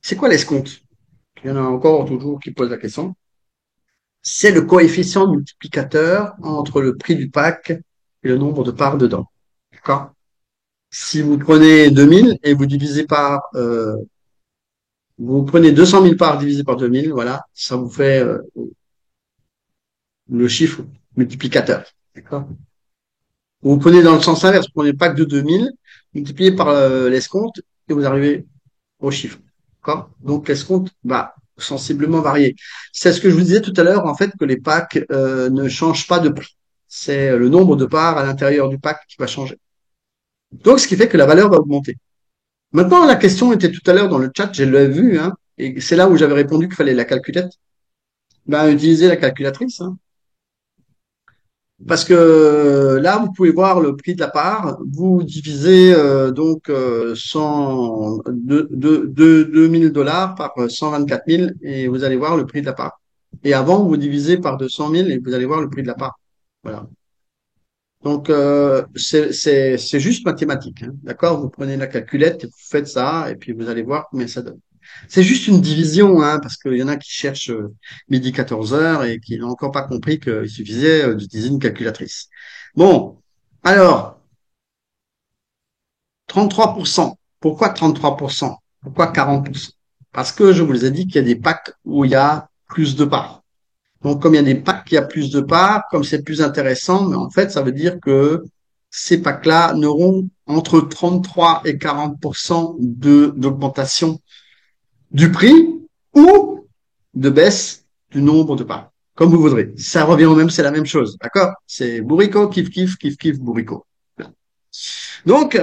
C'est quoi l'escompte? Il y en a encore toujours qui posent la question. C'est le coefficient multiplicateur entre le prix du pack et le nombre de parts dedans. D'accord? Si vous prenez 2000 et vous divisez vous prenez 200 000 parts divisé par 2000, voilà, ça vous fait le chiffre multiplicateur. D'accord? Vous prenez dans le sens inverse, vous prenez le pack de 2000, multiplié par l'escompte, et vous arrivez au chiffre. D'accord? Donc l'escompte va sensiblement varier. C'est ce que je vous disais tout à l'heure, en fait, que les packs ne changent pas de prix. C'est le nombre de parts à l'intérieur du pack qui va changer. Donc, ce qui fait que la valeur va augmenter. Maintenant, la question était tout à l'heure dans le chat, je l'ai vu, hein, et c'est là où j'avais répondu qu'il fallait la calculette. Ben, utiliser la calculatrice, hein. Parce que là, vous pouvez voir le prix de la part. Vous divisez donc 2000 $ par 124 000 et vous allez voir le prix de la part. Et avant, vous divisez par 200 000 et vous allez voir le prix de la part. Voilà. Donc, c'est juste mathématique, hein. D'accord? Vous prenez la calculette et vous faites ça et puis vous allez voir combien ça donne. C'est juste une division, hein, parce qu'il y en a qui cherchent midi 14 heures et qui n'ont encore pas compris qu'il suffisait d'utiliser une calculatrice. Bon, alors, 33%. Pourquoi 33%? Pourquoi 40%? Parce que je vous ai dit qu'il y a des packs où il y a plus de parts. Donc, comme il y a des packs qui a plus de parts, comme c'est plus intéressant, mais en fait, ça veut dire que ces packs-là n'auront entre 33 et 40% d'augmentation du prix ou de baisse du nombre de parts. Comme vous voudrez. Ça revient au même, c'est la même chose. D'accord? C'est bourrico, kiff, kiff, kiff, kiff, bourrico. Donc,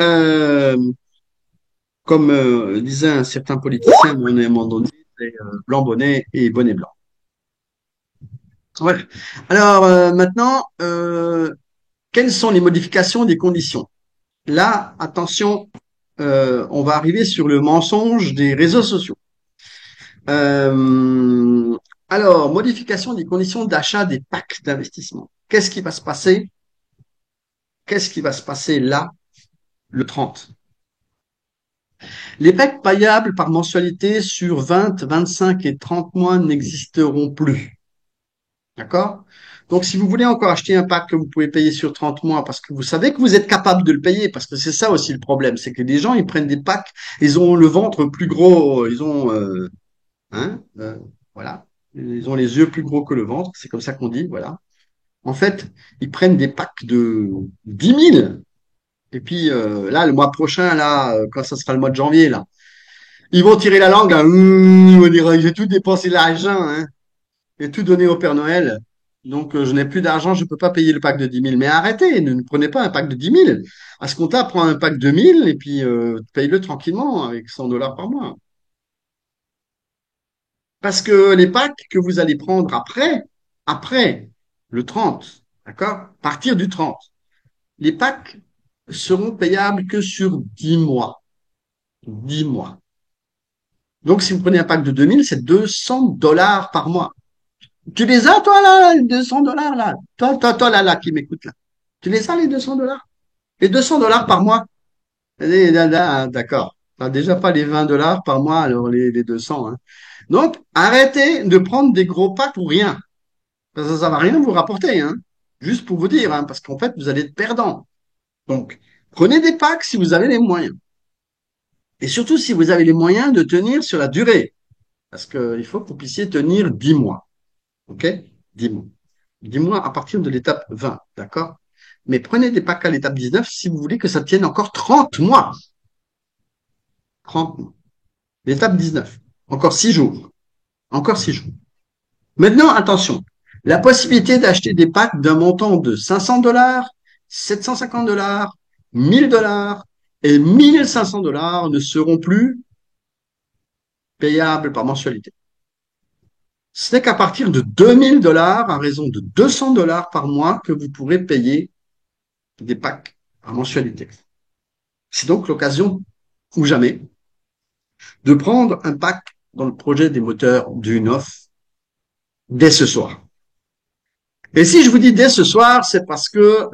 comme disait un certain politicien, mon nom donné, c'est blanc bonnet et bonnet blanc. Ouais. Alors, maintenant, quelles sont les modifications des conditions? Là, attention, on va arriver sur le mensonge des réseaux sociaux. Euh, alors, modification des conditions d'achat des packs d'investissement. Qu'est-ce qui va se passer? Qu'est-ce qui va se passer là, le 30? Les packs payables par mensualité sur 20, 25 et 30 mois n'existeront plus. D'accord? Donc, si vous voulez encore acheter un pack que vous pouvez payer sur 30 mois parce que vous savez que vous êtes capable de le payer, parce que c'est ça aussi le problème, c'est que les gens, ils prennent des packs, ils ont le ventre plus gros, ils ont, hein, voilà, ils ont les yeux plus gros que le ventre, c'est comme ça qu'on dit, voilà. En fait, ils prennent des packs de 10 000. Et puis là, le mois prochain, là, quand ça sera le mois de janvier, là, ils vont tirer la langue, hein. On dirait, j'ai tout dépensé l'argent, hein, et tout donné au Père Noël. Donc, je n'ai plus d'argent, je ne peux pas payer le pack de 10 000. Mais arrêtez, ne prenez pas un pack de 10 000. À ce compte-là, prends un pack de 1 000 et puis paye-le tranquillement avec 100 dollars par mois. Parce que les packs que vous allez prendre après le 30, d'accord? À partir du 30, les packs seront payables que sur 10 mois. 10 mois. Donc, si vous prenez un pack de 2 000, c'est 200 dollars par mois. Tu les as, toi, là, les 200 dollars, là? Toi, là, qui m'écoute, là. Tu les as, les 200 dollars? Les 200 dollars par mois? D'accord. T'as déjà pas les 20 dollars par mois, alors les 200, hein. Donc, arrêtez de prendre des gros packs pour rien. Parce que ça va rien vous rapporter, hein. Juste pour vous dire, hein, parce qu'en fait, vous allez être perdant. Donc, prenez des packs si vous avez les moyens. Et surtout si vous avez les moyens de tenir sur la durée. Parce qu'il faut que vous puissiez tenir 10 mois. OK? 10 mois. 10 mois à partir de l'étape 20. D'accord? Mais prenez des packs à l'étape 19 si vous voulez que ça tienne encore 30 mois. 30 mois. L'étape 19. Encore 6 jours. Encore 6 jours. Maintenant, attention. La possibilité d'acheter des packs d'un montant de 500 dollars, 750 dollars, 1000 dollars et 1500 dollars ne seront plus payables par mensualité. Ce n'est qu'à partir de 2000 dollars, à raison de 200 dollars par mois, que vous pourrez payer des packs par mensualité. C'est donc l'occasion, ou jamais, de prendre un pack dans le projet des moteurs du Unoff dès ce soir. Et si je vous dis dès ce soir, c'est parce que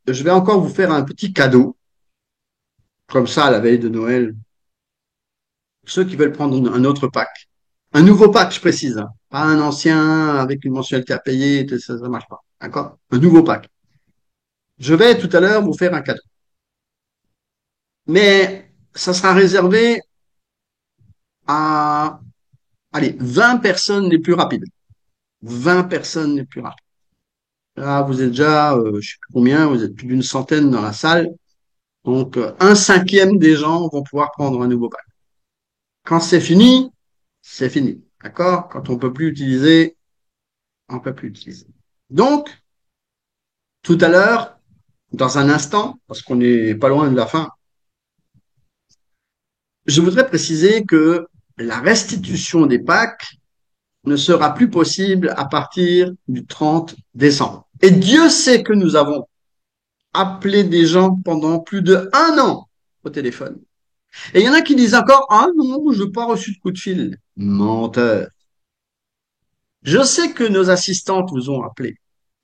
je vais encore vous faire un petit cadeau, comme ça à la veille de Noël. Ceux qui veulent prendre un autre pack, un nouveau pack, je précise, hein, pas un ancien avec une mensualité à payer, ça marche pas, d'accord? Un nouveau pack. Je vais tout à l'heure vous faire un cadeau, mais ça sera réservé à, allez, 20 personnes les plus rapides. 20 personnes les plus rapides. Là, vous êtes déjà, je sais plus combien, vous êtes plus d'une centaine dans la salle. Donc, un cinquième des gens vont pouvoir prendre un nouveau pack. Quand c'est fini, c'est fini. D'accord? Quand on peut plus utiliser, on peut plus utiliser. Donc, tout à l'heure, dans un instant, parce qu'on n'est pas loin de la fin, je voudrais préciser que la restitution des packs ne sera plus possible à partir du 30 décembre. Et Dieu sait que nous avons appelé des gens pendant plus d'1 an au téléphone. Et il y en a qui disent encore, ah non, je n'ai pas reçu de coup de fil. Menteur. Je sais que nos assistantes vous ont appelé.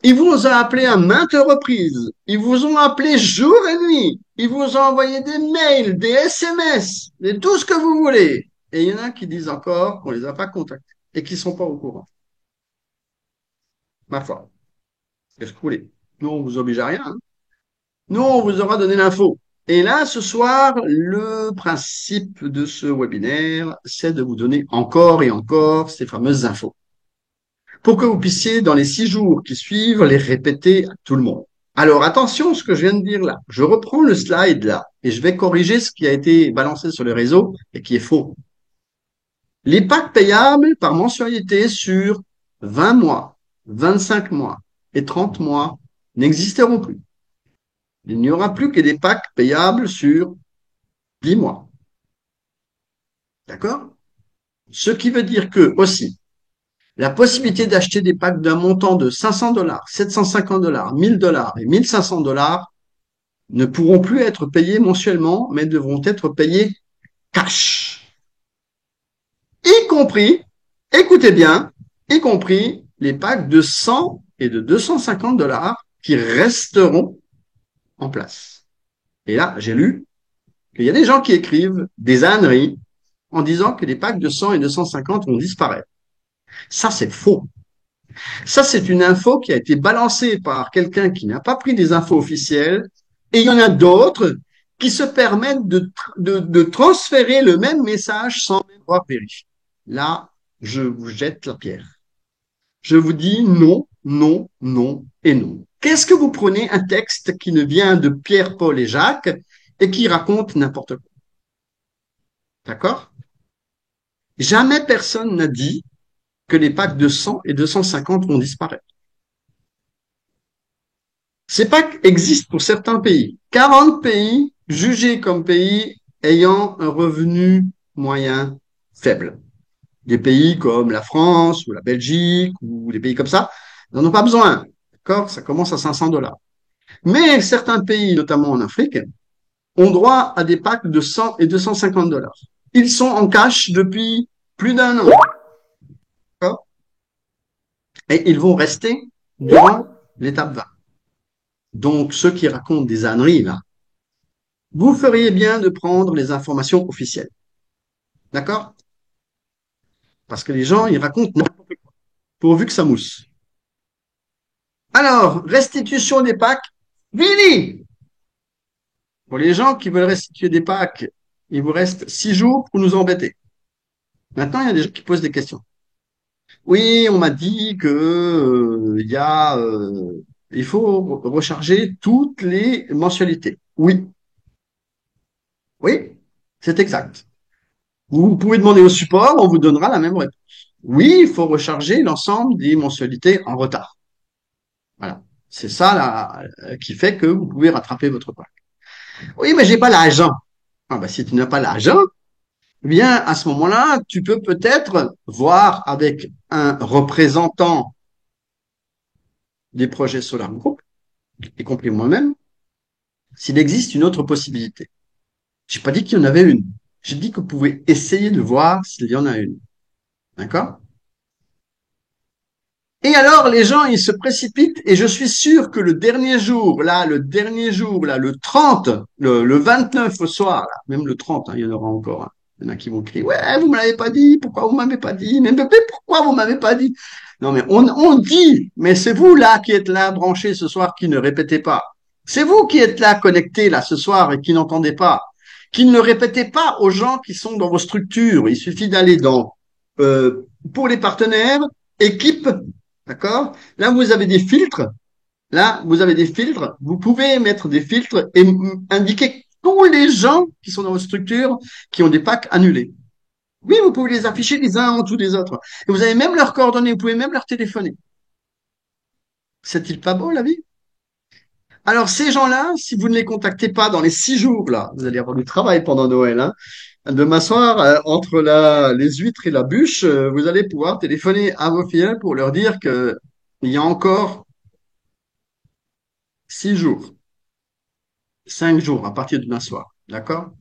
Ils vous ont appelé à maintes reprises. Ils vous ont appelé jour et nuit. Ils vous ont envoyé des mails, des SMS, tout ce que vous voulez. Et il y en a qui disent encore qu'on les a pas contactés et qui sont pas au courant. Ma foi. Qu'est-ce que vous voulez? Nous, on vous oblige à rien, hein. Nous, on vous aura donné l'info. Et là, ce soir, le principe de ce webinaire, c'est de vous donner encore et encore ces fameuses infos pour que vous puissiez, dans les 6 jours qui suivent, les répéter à tout le monde. Alors, attention à ce que je viens de dire là. Je reprends le slide là et je vais corriger ce qui a été balancé sur le réseau et qui est faux. Les packs payables par mensualité sur 20 mois, 25 mois et 30 mois n'existeront plus. Il n'y aura plus que des packs payables sur 10 mois. D'accord? Ce qui veut dire que, aussi, la possibilité d'acheter des packs d'un montant de 500 dollars, 750 dollars, 1000 dollars et 1500 dollars ne pourront plus être payés mensuellement, mais devront être payés cash. Y compris, écoutez bien, y compris les packs de 100 et de 250 dollars qui resteront en place. Et là, j'ai lu qu'il y a des gens qui écrivent des âneries en disant que les packs de 100 et 250 vont disparaître. Ça, c'est faux. Ça, c'est une info qui a été balancée par quelqu'un qui n'a pas pris des infos officielles. Et il y en a d'autres qui se permettent de transférer le même message sans même avoir vérifié. Là, je vous jette la pierre. Je vous dis non, non, non et non. Qu'est-ce que vous prenez un texte qui ne vient de Pierre, Paul et Jacques et qui raconte n'importe quoi? D'accord? Jamais personne n'a dit que les packs de 100 et 250 vont disparaître. Ces packs existent pour certains pays. 40 pays jugés comme pays ayant un revenu moyen faible. Des pays comme la France ou la Belgique ou des pays comme ça n'en ont pas besoin. D'accord? Ça commence à 500 $. Mais certains pays, notamment en Afrique, ont droit à des packs de 100 et 250 $. Ils sont en cash depuis plus d'un an. D'accord? Et ils vont rester durant l'étape 20. Donc, ceux qui racontent des âneries, là, vous feriez bien de prendre les informations officielles. D'accord? Parce que les gens, ils racontent n'importe quoi, pourvu que ça mousse. Alors, restitution des packs, fini! Pour les gens qui veulent restituer des packs, il vous reste 6 jours pour nous embêter. Maintenant, il y a des gens qui posent des questions. Oui, on m'a dit que il faut recharger toutes les mensualités. Oui, oui, c'est exact. Vous pouvez demander au support, on vous donnera la même réponse. Oui, il faut recharger l'ensemble des mensualités en retard. Voilà. C'est ça là, qui fait que vous pouvez rattraper votre pack. Oui, mais j'ai pas l'argent. Ah bah, si tu n'as pas l'argent, eh bien, à ce moment-là, tu peux peut-être voir avec un représentant des projets Solar Group, y compris moi-même, s'il existe une autre possibilité. J'ai pas dit qu'il y en avait une. J'ai dit que vous pouvez essayer de voir s'il y en a une. D'accord? Et alors, les gens, ils se précipitent et je suis sûr que le dernier jour, là, le 30, le 29 au soir, là, même le 30, hein, il y en aura encore, hein. Il y en a qui vont crier, ouais, vous me l'avez pas dit, pourquoi vous m'avez pas dit, mais pourquoi vous m'avez pas dit? Non, mais on dit, mais c'est vous là qui êtes là branchés ce soir qui ne répétez pas. C'est vous qui êtes là connectés là ce soir et qui n'entendez pas, qui ne répétez pas aux gens qui sont dans vos structures. Il suffit d'aller dans, pour les partenaires, équipe. D'accord? Là, vous avez des filtres. Là, vous avez des filtres. Vous pouvez mettre des filtres et indiquer tous les gens qui sont dans votre structure qui ont des packs annulés. Oui, vous pouvez les afficher les uns en dessous des autres. Et vous avez même leurs coordonnées. Vous pouvez même leur téléphoner. C'est-il pas beau, la vie? Alors, ces gens-là, si vous ne les contactez pas dans les 6 jours, là, vous allez avoir du travail pendant Noël, hein, de m'asseoir entre les huîtres et la bûche, vous allez pouvoir téléphoner à vos filles pour leur dire que il y a encore 6 jours. 5 jours à partir de demain soir. D'accord?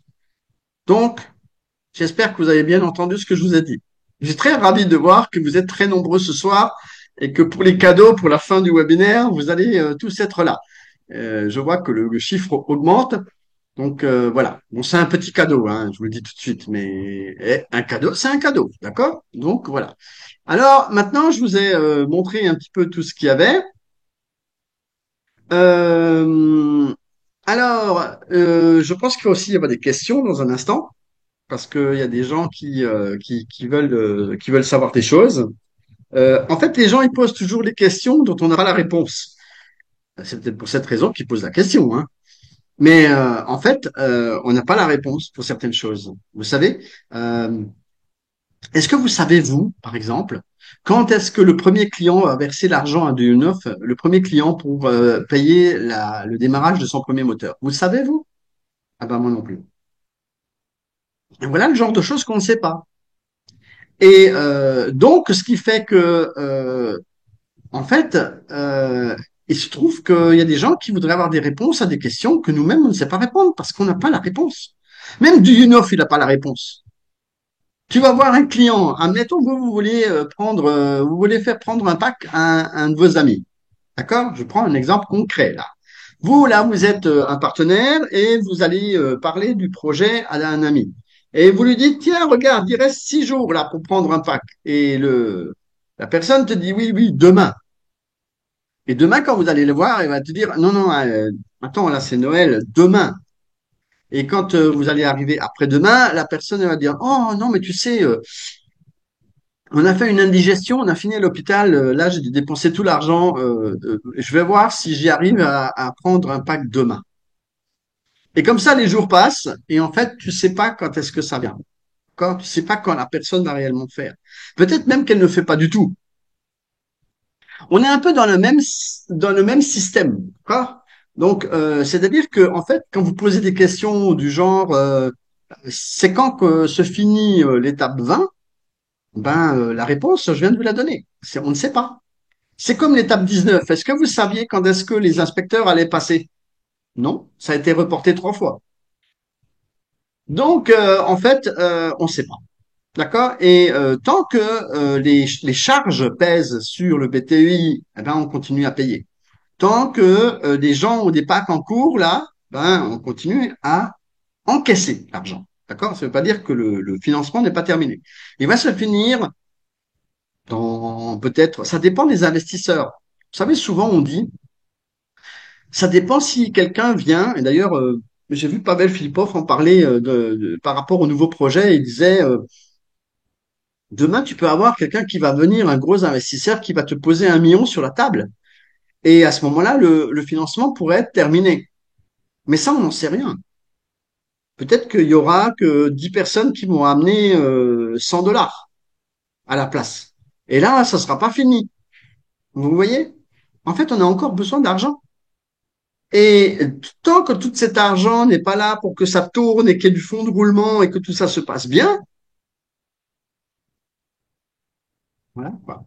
Donc, j'espère que vous avez bien entendu ce que je vous ai dit. Je suis très ravi de voir que vous êtes très nombreux ce soir et que pour les cadeaux, pour la fin du webinaire, vous allez tous être là. Je vois que le chiffre augmente. Donc voilà. Bon, c'est un petit cadeau, hein, je vous le dis tout de suite, mais un cadeau, c'est un cadeau, d'accord? Donc voilà. Alors maintenant, je vous ai montré un petit peu tout ce qu'il y avait. Euh, je pense qu'il va aussi y avoir des questions dans un instant, parce qu'il y a des gens qui veulent savoir des choses. En fait, les gens, ils posent toujours les questions dont on n'a pas la réponse. C'est peut-être pour cette raison qu'ils posent la question, hein. Mais en fait, on n'a pas la réponse pour certaines choses. Vous savez, euh, est-ce que vous savez, vous, par exemple, quand est-ce que le premier client a versé l'argent à Duyunov, le premier client pour payer le démarrage de son premier moteur? Vous le savez, vous? Ah ben moi non plus. Et voilà le genre de choses qu'on ne sait pas. Et donc, ce qui fait que, en fait, il se trouve qu'il y a des gens qui voudraient avoir des réponses à des questions que nous-mêmes, on ne sait pas répondre parce qu'on n'a pas la réponse. Même Duyunov, il n'a pas la réponse. Tu vas voir un client, admettons que vous voulez vous voulez faire prendre un pack à un de vos amis. D'accord? Je prends un exemple concret là. Vous, là, vous êtes un partenaire et vous allez parler du projet à un ami. Et vous lui dites, tiens, regarde, il reste 6 jours là pour prendre un pack. Et La personne te dit oui, oui, demain. Et demain, quand vous allez le voir, il va te dire non, non, attends, là c'est Noël, demain. Et quand vous allez arriver après-demain, la personne elle va dire oh non, mais tu sais, on a fait une indigestion, on a fini à l'hôpital, là j'ai dépensé tout l'argent, je vais voir si j'y arrive à prendre un pack demain. Et comme ça, les jours passent, et en fait, tu sais pas quand est-ce que ça vient. Quand tu sais pas quand la personne va réellement faire. Peut-être même qu'elle ne fait pas du tout. On est un peu dans le même système, d'accord? Donc, c'est-à-dire que en fait, quand vous posez des questions du genre, c'est quand que se finit l'étape 20, ben la réponse, je viens de vous la donner. On ne sait pas. C'est comme l'étape 19. Est-ce que vous saviez quand est-ce que les inspecteurs allaient passer? Non, ça a été reporté 3 fois. Donc, en fait, on ne sait pas. D'accord? Et tant que les charges pèsent sur le BTI, eh ben, on continue à payer. Tant que des gens ont des packs en cours, là, ben, on continue à encaisser l'argent. D'accord? Ça ne veut pas dire que le financement n'est pas terminé. Il va se finir dans peut-être, ça dépend des investisseurs. Vous savez, souvent on dit, ça dépend si quelqu'un vient, et d'ailleurs, j'ai vu Pavel Filipov en parler par rapport au nouveau projet, il disait, demain, tu peux avoir quelqu'un qui va venir, un gros investisseur qui va te poser 1 million sur la table. Et à ce moment-là, le financement pourrait être terminé. Mais ça, on n'en sait rien. Peut-être qu'il y aura que 10 personnes qui vont amener 100 dollars à la place. Et là, ça sera pas fini. Vous voyez? En fait, on a encore besoin d'argent. Et tant que tout cet argent n'est pas là pour que ça tourne et qu'il y ait du fond de roulement et que tout ça se passe bien, voilà, quoi.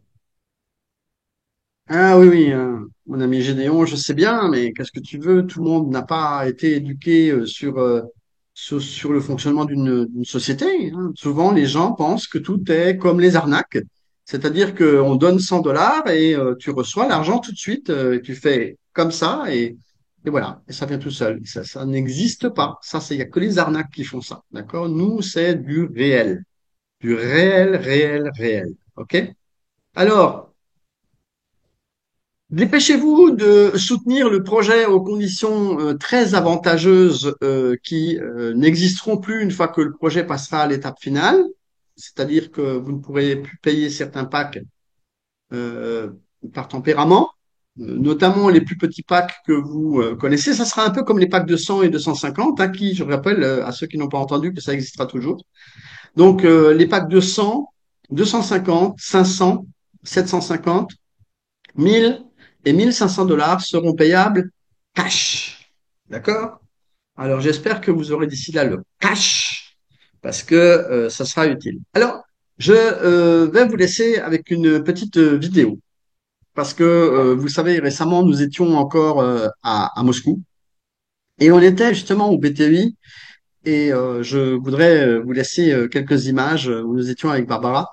Ah oui, oui, mon ami Gédéon, je sais bien, mais qu'est-ce que tu veux? Tout le monde n'a pas été éduqué sur le fonctionnement d'une société, hein. Souvent, les gens pensent que tout est comme les arnaques, c'est-à-dire qu'on donne 100 dollars et tu reçois l'argent tout de suite, et tu fais comme ça et voilà, et ça vient tout seul. Ça n'existe pas. Ça, il y a que les arnaques qui font ça, d'accord? Nous, c'est du réel, réel, réel, ok? Alors, dépêchez-vous de soutenir le projet aux conditions très avantageuses qui n'existeront plus une fois que le projet passera à l'étape finale, c'est-à-dire que vous ne pourrez plus payer certains packs euh, par tempérament, notamment les plus petits packs que vous connaissez. Ça sera un peu comme les packs de 100 et 250, hein, qui, je rappelle à ceux qui n'ont pas entendu que ça existera toujours. Donc les packs de 100, 250, 500, 750, 1000 et 1500 dollars seront payables cash. D'accord? Alors, j'espère que vous aurez d'ici là le cash parce que ça sera utile. Alors, je vais vous laisser avec une petite vidéo parce que vous savez, récemment, nous étions encore à Moscou et on était justement au BTI et je voudrais vous laisser quelques images où nous étions avec Barbara.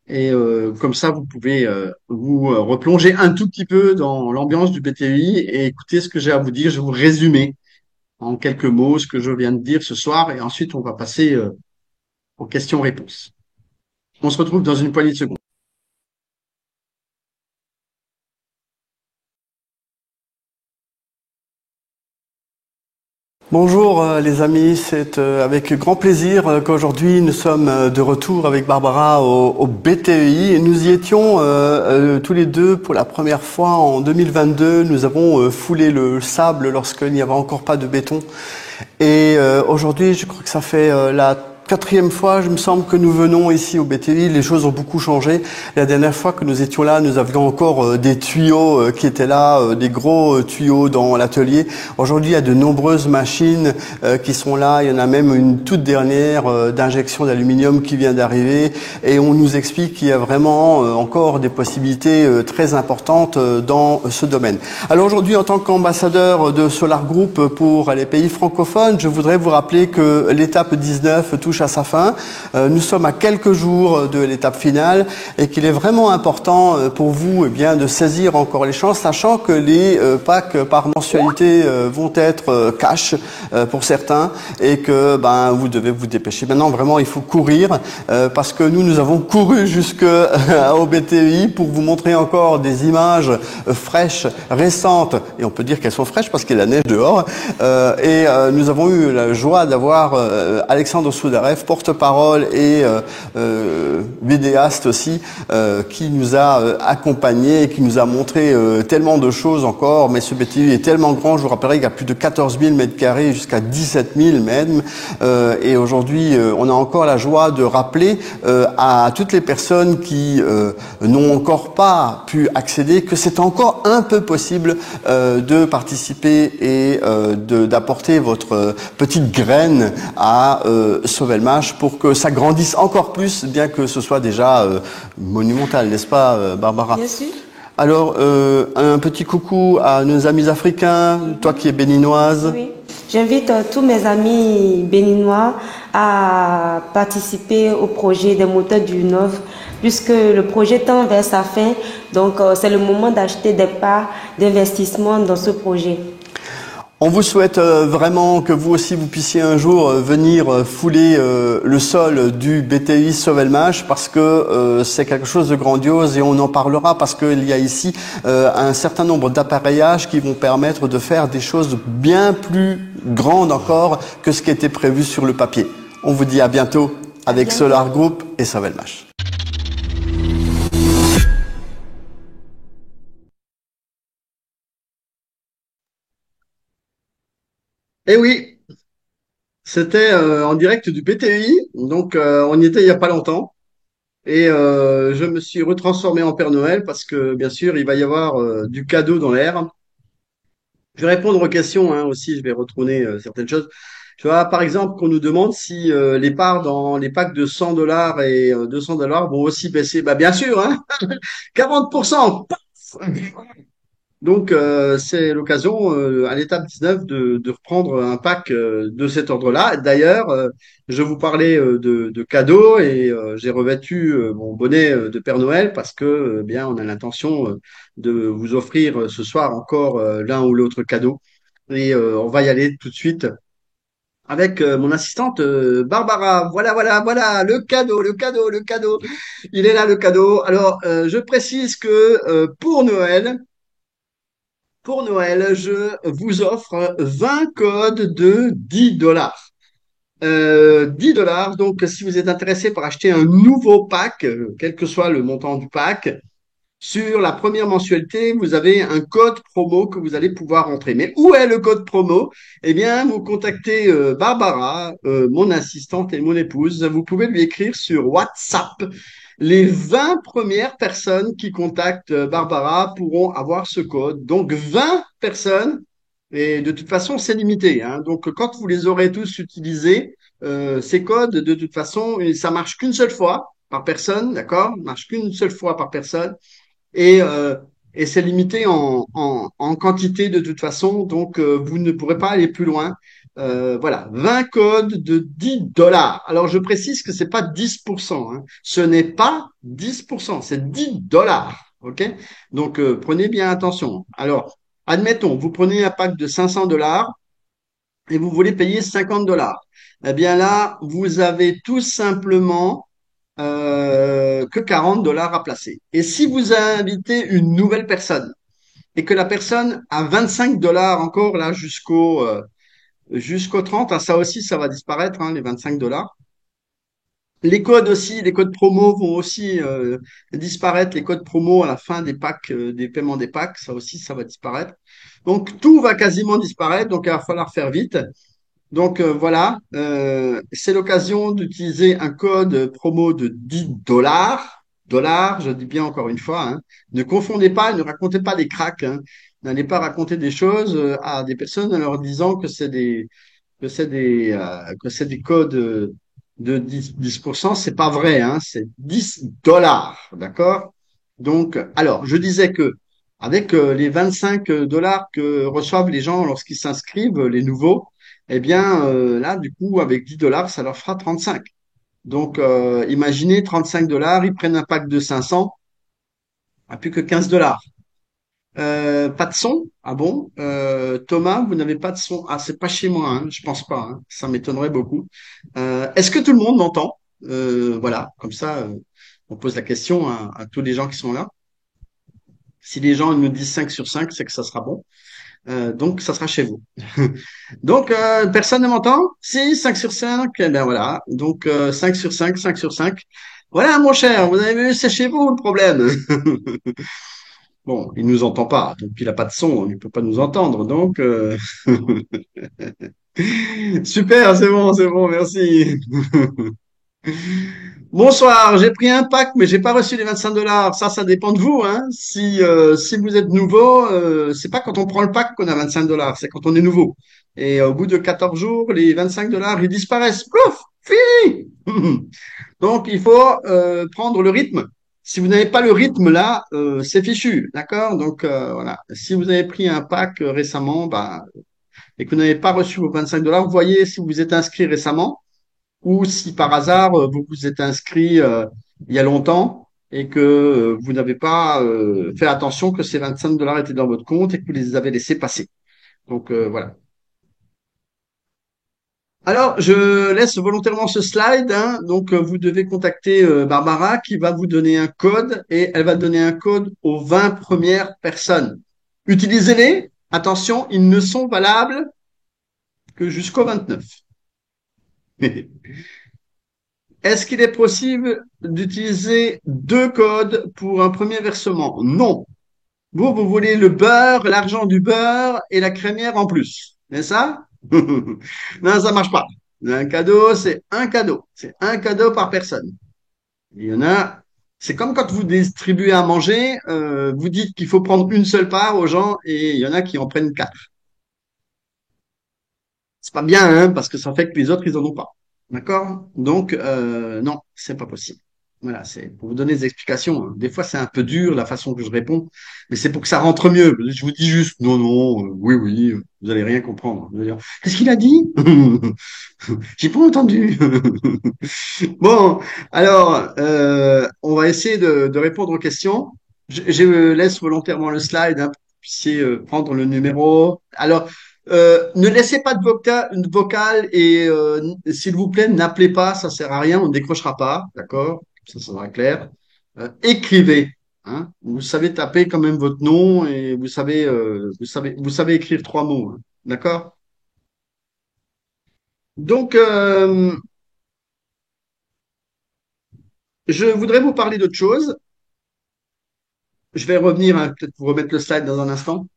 Et comme ça, vous pouvez vous replonger un tout petit peu dans l'ambiance du BTI et écouter ce que j'ai à vous dire. Je vais vous résumer en quelques mots ce que je viens de dire ce soir et ensuite on va passer aux questions-réponses. On se retrouve dans une poignée de secondes. Bonjour les amis, c'est avec grand plaisir qu'aujourd'hui nous sommes de retour avec Barbara au BTEI. Nous y étions tous les deux pour la première fois en 2022. Nous avons foulé le sable lorsqu'il n'y avait encore pas de béton. Et aujourd'hui, je crois que ça fait la 4e fois, je me semble, que nous venons ici au BTI. Les choses ont beaucoup changé. La dernière fois que nous étions là, nous avions encore des tuyaux qui étaient là, des gros tuyaux dans l'atelier. Aujourd'hui, il y a de nombreuses machines qui sont là. Il y en a même une toute dernière d'injection d'aluminium qui vient d'arriver. Et on nous explique qu'il y a vraiment encore des possibilités très importantes dans ce domaine. Alors aujourd'hui, en tant qu'ambassadeur de Solar Group pour les pays francophones, je voudrais vous rappeler que l'étape 19 touche touche à sa fin. Nous sommes à quelques jours de l'étape finale et qu'il est vraiment important pour vous eh bien, de saisir encore les chances, sachant que les packs par mensualité vont être cash pour certains et que vous devez vous dépêcher. Maintenant, vraiment, il faut courir parce que nous avons couru jusqu'au BTEI pour vous montrer encore des images fraîches, récentes, et on peut dire qu'elles sont fraîches parce qu'il y a la neige dehors. Nous avons eu la joie d'avoir Alexandre Soudarev, porte-parole et vidéaste aussi, qui nous a accompagnés et qui nous a montré tellement de choses encore. Mais ce BTEI est tellement grand, je vous rappellerai qu'il y a plus de 14 000 mètres carrés jusqu'à 17 000 même. Et aujourd'hui, on a encore la joie de rappeler à toutes les personnes qui n'ont encore pas pu accéder que c'est encore un peu possible de participer et d'apporter votre petite graine à Sauvelmash pour que ça grandisse encore plus, bien que ce soit déjà monumental, n'est-ce pas, Barbara? Bien sûr. Alors, un petit coucou à nos amis africains, toi qui es béninoise. Oui. J'invite tous mes amis béninois à participer au projet des moteurs du Nord, puisque le projet tend vers sa fin. Donc, c'est le moment d'acheter des parts d'investissement dans ce projet. On vous souhaite vraiment que vous aussi vous puissiez un jour venir fouler le sol du BTEI Sauvelmash parce que c'est quelque chose de grandiose et on en parlera parce qu'il y a ici un certain nombre d'appareillages qui vont permettre de faire des choses bien plus grandes encore que ce qui était prévu sur le papier. On vous dit à bientôt avec Solar Group et Sauvelmash. Eh oui, c'était en direct du BTEI, donc on y était il y a pas longtemps. Et je me suis retransformé en Père Noël parce que, bien sûr, il va y avoir du cadeau dans l'air. Je vais répondre aux questions hein, aussi, je vais retourner certaines choses. Tu vois, par exemple, qu'on nous demande si les parts dans les packs de 100 dollars et 200 dollars vont aussi baisser. Bah, bien sûr, hein, 40%. Paf. Donc, c'est l'occasion à l'étape 19 de reprendre un pack de cet ordre-là. D'ailleurs, je vous parlais de cadeaux et j'ai revêtu mon bonnet de Père Noël parce que, bien, on a l'intention de vous offrir ce soir encore l'un ou l'autre cadeau. Et on va y aller tout de suite avec mon assistante Barbara. Voilà, voilà, voilà, le cadeau, le cadeau, le cadeau. Il est là, le cadeau. Alors, je précise que pour Noël, je vous offre 20 codes de 10 dollars. 10 dollars, donc si vous êtes intéressé par acheter un nouveau pack, quel que soit le montant du pack, sur la première mensualité, vous avez un code promo que vous allez pouvoir entrer. Mais où est le code promo? Eh bien, vous contactez Barbara, mon assistante et mon épouse. Vous pouvez lui écrire sur WhatsApp. Les 20 premières personnes qui contactent Barbara pourront avoir ce code. Donc, 20 personnes. Et de toute façon, c'est limité, hein. Donc, quand vous les aurez tous utilisés, ces codes, de toute façon, ça marche qu'une seule fois par personne, d'accord? Ça marche qu'une seule fois par personne et, euh, et c'est limité en quantité de toute façon, donc vous ne pourrez pas aller plus loin. Voilà, 20 codes de 10 dollars. Alors je précise que c'est pas 10%, hein. Ce n'est pas 10%, c'est 10 dollars. OK? Donc prenez bien attention. Alors, admettons, vous prenez un pack de 500 dollars et vous voulez payer 50 dollars. Eh bien là, vous avez tout simplement que 40 dollars à placer. Et si vous invitez une nouvelle personne et que la personne a 25 dollars encore là jusqu'au 30, hein, ça aussi, ça va disparaître, hein, les 25 dollars. Les codes aussi, les codes promo vont aussi disparaître, les codes promo à la fin des packs, des paiements des packs, ça aussi, ça va disparaître. Donc tout va quasiment disparaître, donc il va falloir faire vite. Donc voilà, c'est l'occasion d'utiliser un code promo de 10 dollars. Dollars, je dis bien encore une fois, hein. Ne confondez pas, ne racontez pas des cracks, hein. N'allez pas raconter des choses à des personnes en leur disant que c'est des codes de 10%. C'est pas vrai, hein. C'est 10 dollars, d'accord? Donc, alors, je disais que avec les 25 dollars que reçoivent les gens lorsqu'ils s'inscrivent, les nouveaux, eh bien, là, du coup, avec 10 dollars, ça leur fera 35. Donc, imaginez 35 dollars, ils prennent un pack de 500, à plus que 15 dollars. Pas de son? Ah bon? Thomas, vous n'avez pas de son? Ah, c'est pas chez moi, hein, je pense pas, hein, ça m'étonnerait beaucoup. Est-ce que tout le monde m'entend? Voilà, comme ça, on pose la question à tous les gens qui sont là. Si les gens nous disent 5 sur 5, c'est que ça sera bon. Donc, ça sera chez vous. Donc, personne ne m'entend? Si, 5 sur 5, eh bien voilà. Donc, 5 sur 5, 5 sur 5. Voilà, mon cher, vous avez vu, c'est chez vous le problème. Bon, il nous entend pas, donc il a pas de son, il peut pas nous entendre. Donc, super, c'est bon, merci. Bonsoir, j'ai pris un pack, mais j'ai pas reçu les 25 dollars. Ça dépend de vous, hein. Si vous êtes nouveau, c'est pas quand on prend le pack qu'on a 25 dollars, c'est quand on est nouveau. Et au bout de 14 jours, les 25 dollars, ils disparaissent. Pouf, fini! Donc, il faut prendre le rythme. Si vous n'avez pas le rythme là, c'est fichu, d'accord? Donc, voilà. Si vous avez pris un pack récemment, bah, et que vous n'avez pas reçu vos 25 dollars, vous voyez si vous vous êtes inscrit récemment ou si par hasard vous vous êtes inscrit il y a longtemps et que vous n'avez pas fait attention que ces 25 dollars étaient dans votre compte et que vous les avez laissés passer. Donc voilà. Alors, je laisse volontairement ce slide, hein. Donc, vous devez contacter Barbara qui va vous donner un code et elle va donner un code aux 20 premières personnes. Utilisez-les. Attention, ils ne sont valables que jusqu'au 29. Est-ce qu'il est possible d'utiliser deux codes pour un premier versement? Non. Vous voulez le beurre, l'argent du beurre et la crémière en plus. C'est ça? Non, ça marche pas. Un cadeau, c'est un cadeau. C'est un cadeau par personne. Il y en a, c'est comme quand vous distribuez à manger, vous dites qu'il faut prendre une seule part aux gens et il y en a qui en prennent quatre. C'est pas bien, hein, parce que ça fait que les autres, ils en ont pas. D'accord? Donc, non, c'est pas possible. Voilà, c'est pour vous donner des explications, hein. Des fois, c'est un peu dur la façon que je réponds, mais c'est pour que ça rentre mieux. Je vous dis juste non, non, oui, oui, vous allez rien comprendre. Vous allez dire, qu'est-ce qu'il a dit? J'ai pas entendu. Bon, alors, on va essayer de répondre aux questions. Je laisse volontairement le slide, hein, pour que vous puissiez prendre le numéro. Alors, ne laissez pas de vocal et s'il vous plaît, n'appelez pas, ça sert à rien, on ne décrochera pas, d'accord? Ça sera clair. Écrivez, hein? Vous savez taper quand même votre nom et vous savez écrire trois mots, hein, d'accord? Donc, je voudrais vous parler d'autre chose. Je vais revenir, hein, peut-être vous remettre le slide dans un instant.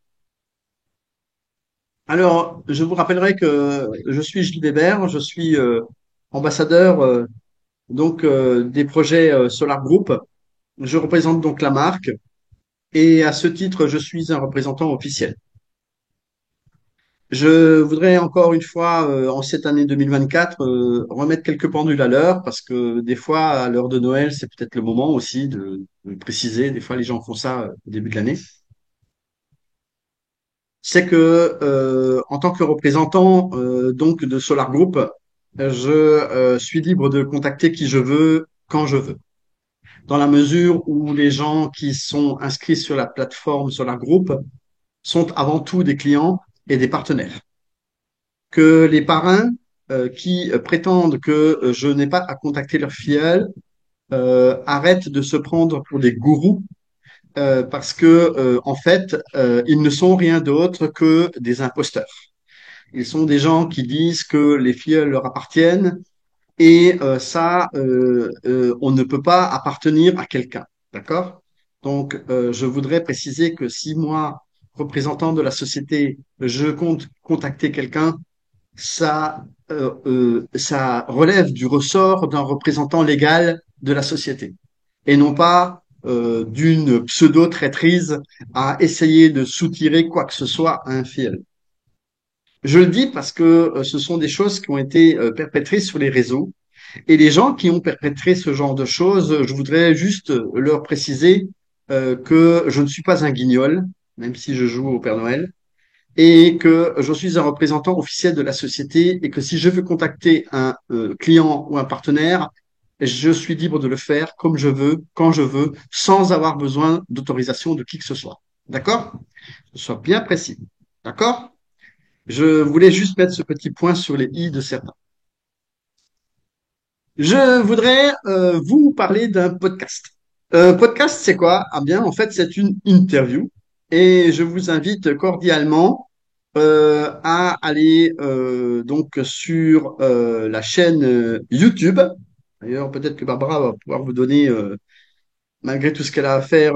Alors, je vous rappellerai que je suis Gilles Weber, je suis ambassadeur des projets Solar Group. Je représente donc la marque et à ce titre, je suis un représentant officiel. Je voudrais encore une fois, en cette année 2024, remettre quelques pendules à l'heure parce que des fois, à l'heure de Noël, c'est peut-être le moment aussi de préciser. Des fois, les gens font ça au début de l'année. C'est que en tant que représentant donc de Solar Group, je suis libre de contacter qui je veux quand je veux. Dans la mesure où les gens qui sont inscrits sur la plateforme Solar Group sont avant tout des clients et des partenaires. Que les parrains qui prétendent que je n'ai pas à contacter leurs filleuls arrêtent de se prendre pour des gourous parce que en fait ils ne sont rien d'autre que des imposteurs. Ils sont des gens qui disent que les filleuls leur appartiennent et on ne peut pas appartenir à quelqu'un. D'accord? Donc, je voudrais préciser que si moi, représentant de la société, je compte contacter quelqu'un, ça relève du ressort d'un représentant légal de la société et non pas d'une pseudo-traîtrise à essayer de soutirer quoi que ce soit à un filleul. Je le dis parce que ce sont des choses qui ont été perpétrées sur les réseaux et les gens qui ont perpétré ce genre de choses, je voudrais juste leur préciser que je ne suis pas un guignol, même si je joue au Père Noël, et que je suis un représentant officiel de la société et que si je veux contacter un client ou un partenaire, je suis libre de le faire comme je veux, quand je veux, sans avoir besoin d'autorisation de qui que ce soit. D'accord? Que ce soit bien précis. D'accord? Je voulais juste mettre ce petit point sur les i de certains. Je voudrais vous parler d'un podcast. Podcast, c'est quoi? Ah bien, en fait, c'est une interview et je vous invite cordialement à aller donc sur la chaîne YouTube. D'ailleurs, peut-être que Barbara va pouvoir vous donner, malgré tout ce qu'elle a à faire,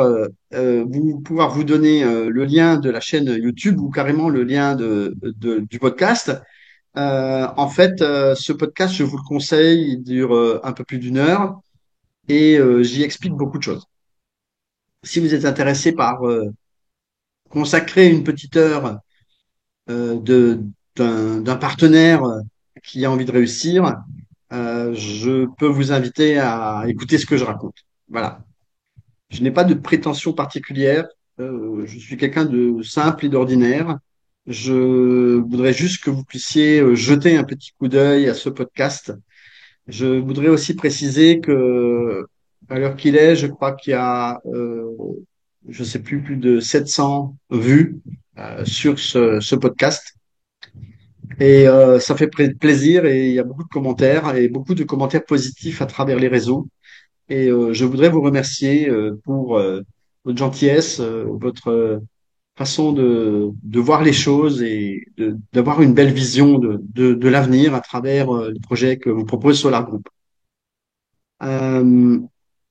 pouvoir vous donner le lien de la chaîne YouTube ou carrément le lien du podcast. En fait, ce podcast, je vous le conseille, il dure un peu plus d'une heure et j'y explique beaucoup de choses. Si vous êtes intéressé par consacrer une petite heure d'un partenaire qui a envie de réussir, je peux vous inviter à écouter ce que je raconte. Voilà. Je n'ai pas de prétention particulière. Je suis quelqu'un de simple et d'ordinaire. Je voudrais juste que vous puissiez jeter un petit coup d'œil à ce podcast. Je voudrais aussi préciser que, à l'heure qu'il est, je crois qu'il y a, je sais plus, plus de 700 vues sur ce podcast. Et ça fait plaisir et il y a beaucoup de commentaires et beaucoup de commentaires positifs à travers les réseaux. Et je voudrais vous remercier pour votre gentillesse, votre façon de voir les choses et d'avoir une belle vision de l'avenir à travers le projet que vous propose Solar Group. Euh,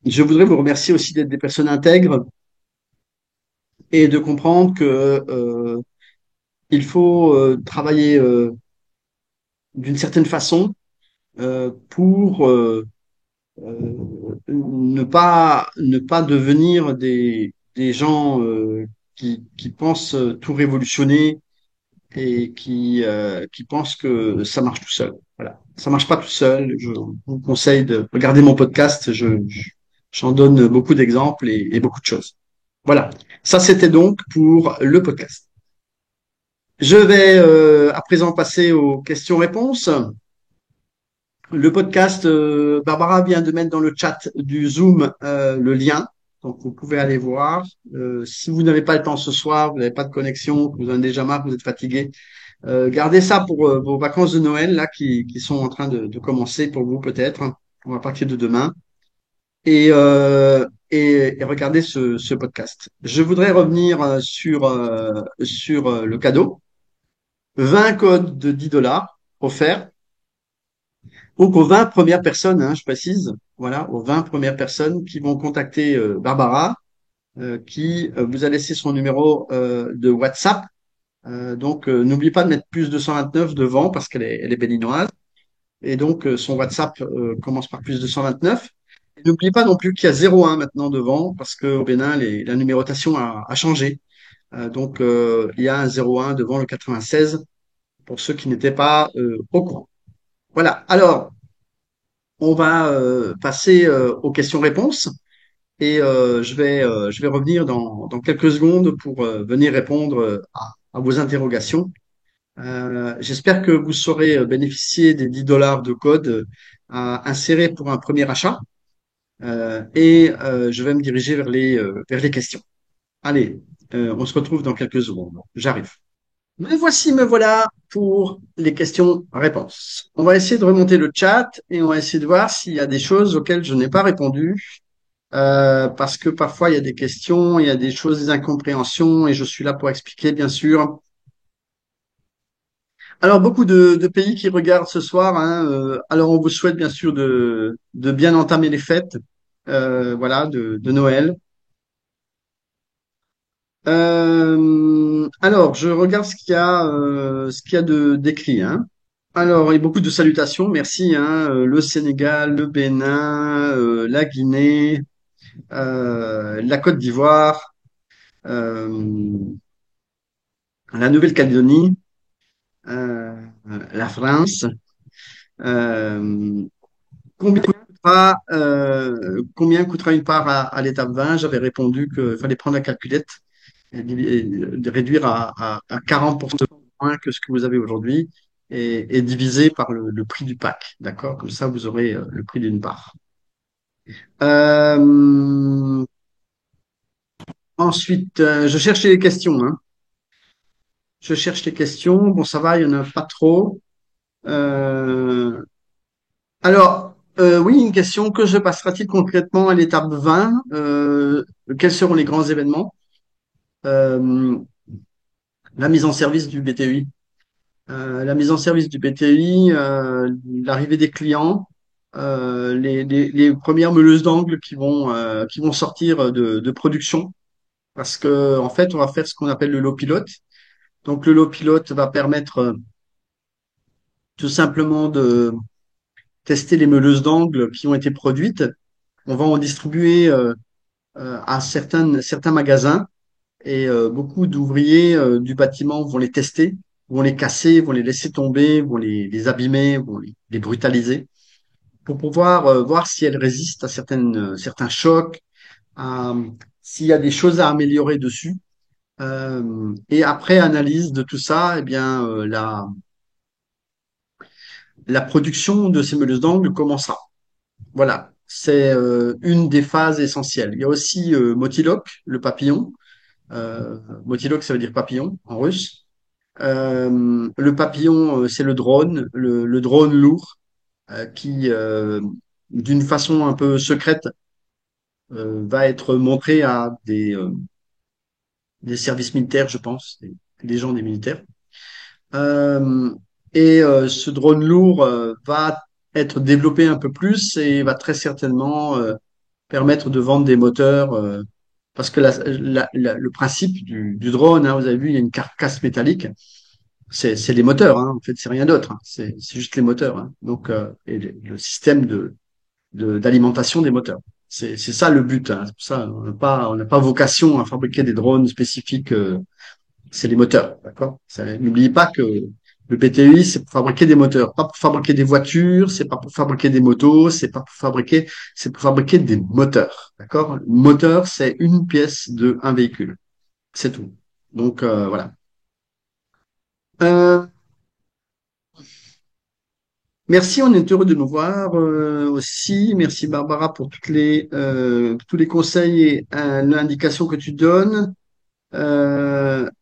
je voudrais vous remercier aussi d'être des personnes intègres et de comprendre que il faut travailler d'une certaine façon pour ne pas devenir des gens qui pensent tout révolutionner et qui pensent que ça marche tout seul. Voilà. Ça marche pas tout seul. Je vous conseille de regarder mon podcast. J'en donne beaucoup d'exemples et beaucoup de choses. Voilà. Ça, c'était donc pour le podcast. Je vais à présent passer aux questions-réponses. Le podcast, Barbara vient de mettre dans le chat du Zoom le lien. Donc, vous pouvez aller voir. Si vous n'avez pas le temps ce soir, vous n'avez pas de connexion, que vous en avez déjà marre, que vous êtes fatigué, gardez ça pour vos vacances de Noël là qui sont en train de commencer pour vous peut-être. On va partir de demain et regardez ce podcast. Je voudrais revenir sur le cadeau. 20 codes de 10 dollars offerts donc aux 20 premières personnes, hein, je précise, voilà, aux 20 premières personnes qui vont contacter Barbara, qui vous a laissé son numéro de WhatsApp. Donc, n'oubliez pas de mettre plus 229 devant parce elle est béninoise. Et donc, son WhatsApp commence par plus 229. Et n'oubliez pas non plus qu'il y a 01 maintenant devant parce qu'au Bénin, la numérotation a changé. Donc, il y a un 01 devant le 96 pour ceux qui n'étaient pas au courant. Voilà. Alors, on va passer aux questions-réponses et je vais revenir dans quelques secondes pour venir répondre à vos interrogations. J'espère que vous saurez bénéficier des 10 dollars de code à insérer pour un premier achat et je vais me diriger vers les questions. Allez, on se retrouve dans quelques secondes. J'arrive. Me voilà pour les questions-réponses. On va essayer de remonter le chat et on va essayer de voir s'il y a des choses auxquelles je n'ai pas répondu. Parce que parfois il y a des questions, il y a des choses, des incompréhensions, et je suis là pour expliquer, bien sûr. Alors, beaucoup de pays qui regardent ce soir, hein, alors on vous souhaite bien sûr de bien entamer les fêtes, voilà, de Noël. Alors, je regarde ce qu'il y a d'écrit, hein. Alors, il y a beaucoup de salutations, merci, hein, le Sénégal, le Bénin, la Guinée, la Côte d'Ivoire, euh, la Nouvelle-Calédonie, euh, la France. Euh, combien coûtera une part à l'étape 20? J'avais répondu qu'il fallait prendre la calculette et de réduire à 40% moins que ce que vous avez aujourd'hui et diviser par le prix du pack. D'accord? Comme ça, vous aurez le prix d'une part. Euh, ensuite, je cherche les questions, hein. Je cherche les questions. Bon, ça va, il n'y en a pas trop. Euh, oui, une question. Que se passera-t-il concrètement à l'étape 20? Quels seront les grands événements? Euh, la mise en service du BTI. La mise en service du BTI, l'arrivée des clients, les premières meuleuses d'angle qui vont sortir de production. Parce que, en fait, on va faire ce qu'on appelle le lot pilote. Donc, le lot pilote va permettre tout simplement de tester les meuleuses d'angle qui ont été produites. On va en distribuer à certains magasins et beaucoup d'ouvriers du bâtiment vont les tester, vont les casser, vont les laisser tomber, vont les abîmer, vont les brutaliser pour pouvoir voir si elles résistent à certains chocs, à, s'il y a des choses à améliorer dessus. Et après analyse de tout ça, eh bien la production de ces meuleuses d'angle commencera. Voilà, c'est une des phases essentielles. Il y a aussi Motilok, le papillon. Motilok, ça veut dire papillon en russe. Le papillon, c'est le drone lourd qui, d'une façon un peu secrète, va être montré à des services militaires, je pense, des gens des militaires. Euh, ce drone lourd va être développé un peu plus et va très certainement permettre de vendre des moteurs. Parce que le principe du drone, hein, vous avez vu, il y a une carcasse métallique. C'est les moteurs, hein, en fait, c'est rien d'autre, hein. C'est juste les moteurs, hein. Donc, et le système d'alimentation des moteurs. C'est ça le but, hein. C'est pour ça, on n'a pas vocation à fabriquer des drones spécifiques. C'est les moteurs, d'accord? N'oubliez pas que le PTI, c'est pour fabriquer des moteurs, pas pour fabriquer des voitures, c'est pas pour fabriquer des motos, c'est pour fabriquer des moteurs, d'accord? Le moteur, c'est une pièce de un véhicule, c'est tout. Donc voilà. Euh, Merci, on est heureux de nous voir aussi. Merci Barbara pour tous les conseils et l'indication que tu donnes.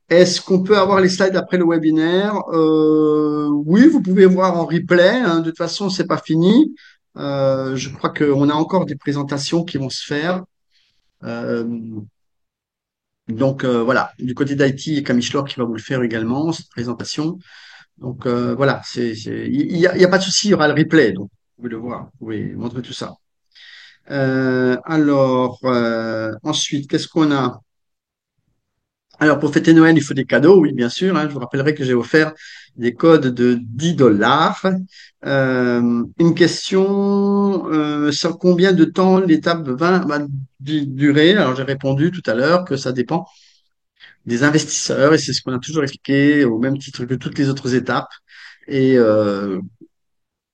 Est-ce qu'on peut avoir les slides après le webinaire? Oui, vous pouvez voir en replay, hein. De toute façon, c'est pas fini. Je crois qu'on a encore des présentations qui vont se faire. Euh, voilà, du côté d'IT, il y a Camille Schlor qui va vous le faire également, cette présentation. Donc voilà, il y a pas de souci, il y aura le replay, donc vous pouvez le voir, vous pouvez montrer tout ça. Ensuite, qu'est-ce qu'on a? Alors, pour fêter Noël, il faut des cadeaux, oui, bien sûr, hein. Je vous rappellerai que j'ai offert des codes de 10 dollars. Une question, sur combien de temps l'étape 20 va durer? Alors, j'ai répondu tout à l'heure que ça dépend des investisseurs et c'est ce qu'on a toujours expliqué au même titre que toutes les autres étapes. Et,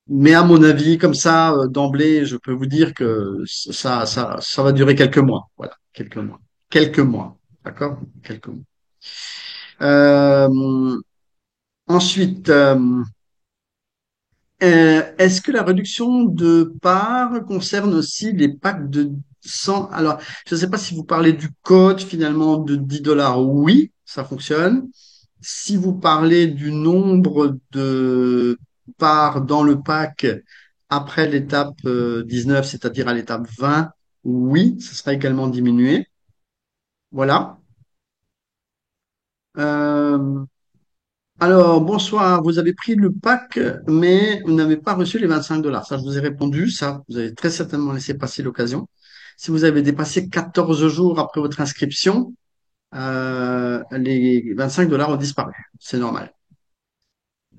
mais à mon avis, comme ça, d'emblée, je peux vous dire que ça va durer quelques mois. Voilà, quelques mois. Quelques mois. D'accord? Quelques mois. Euh, ensuite, est-ce que la réduction de parts concerne aussi les packs de 100? Alors, je ne sais pas si vous parlez du code finalement de 10 dollars. Oui, ça fonctionne. Si vous parlez du nombre de parts dans le pack après l'étape 19, c'est-à-dire à l'étape 20, oui, ça sera également diminué. Voilà. Euh, Alors, bonsoir. Vous avez pris le pack, mais vous n'avez pas reçu les 25 dollars. Ça, je vous ai répondu. Ça, vous avez très certainement laissé passer l'occasion. Si vous avez dépassé 14 jours après votre inscription, les 25 dollars ont disparu. C'est normal.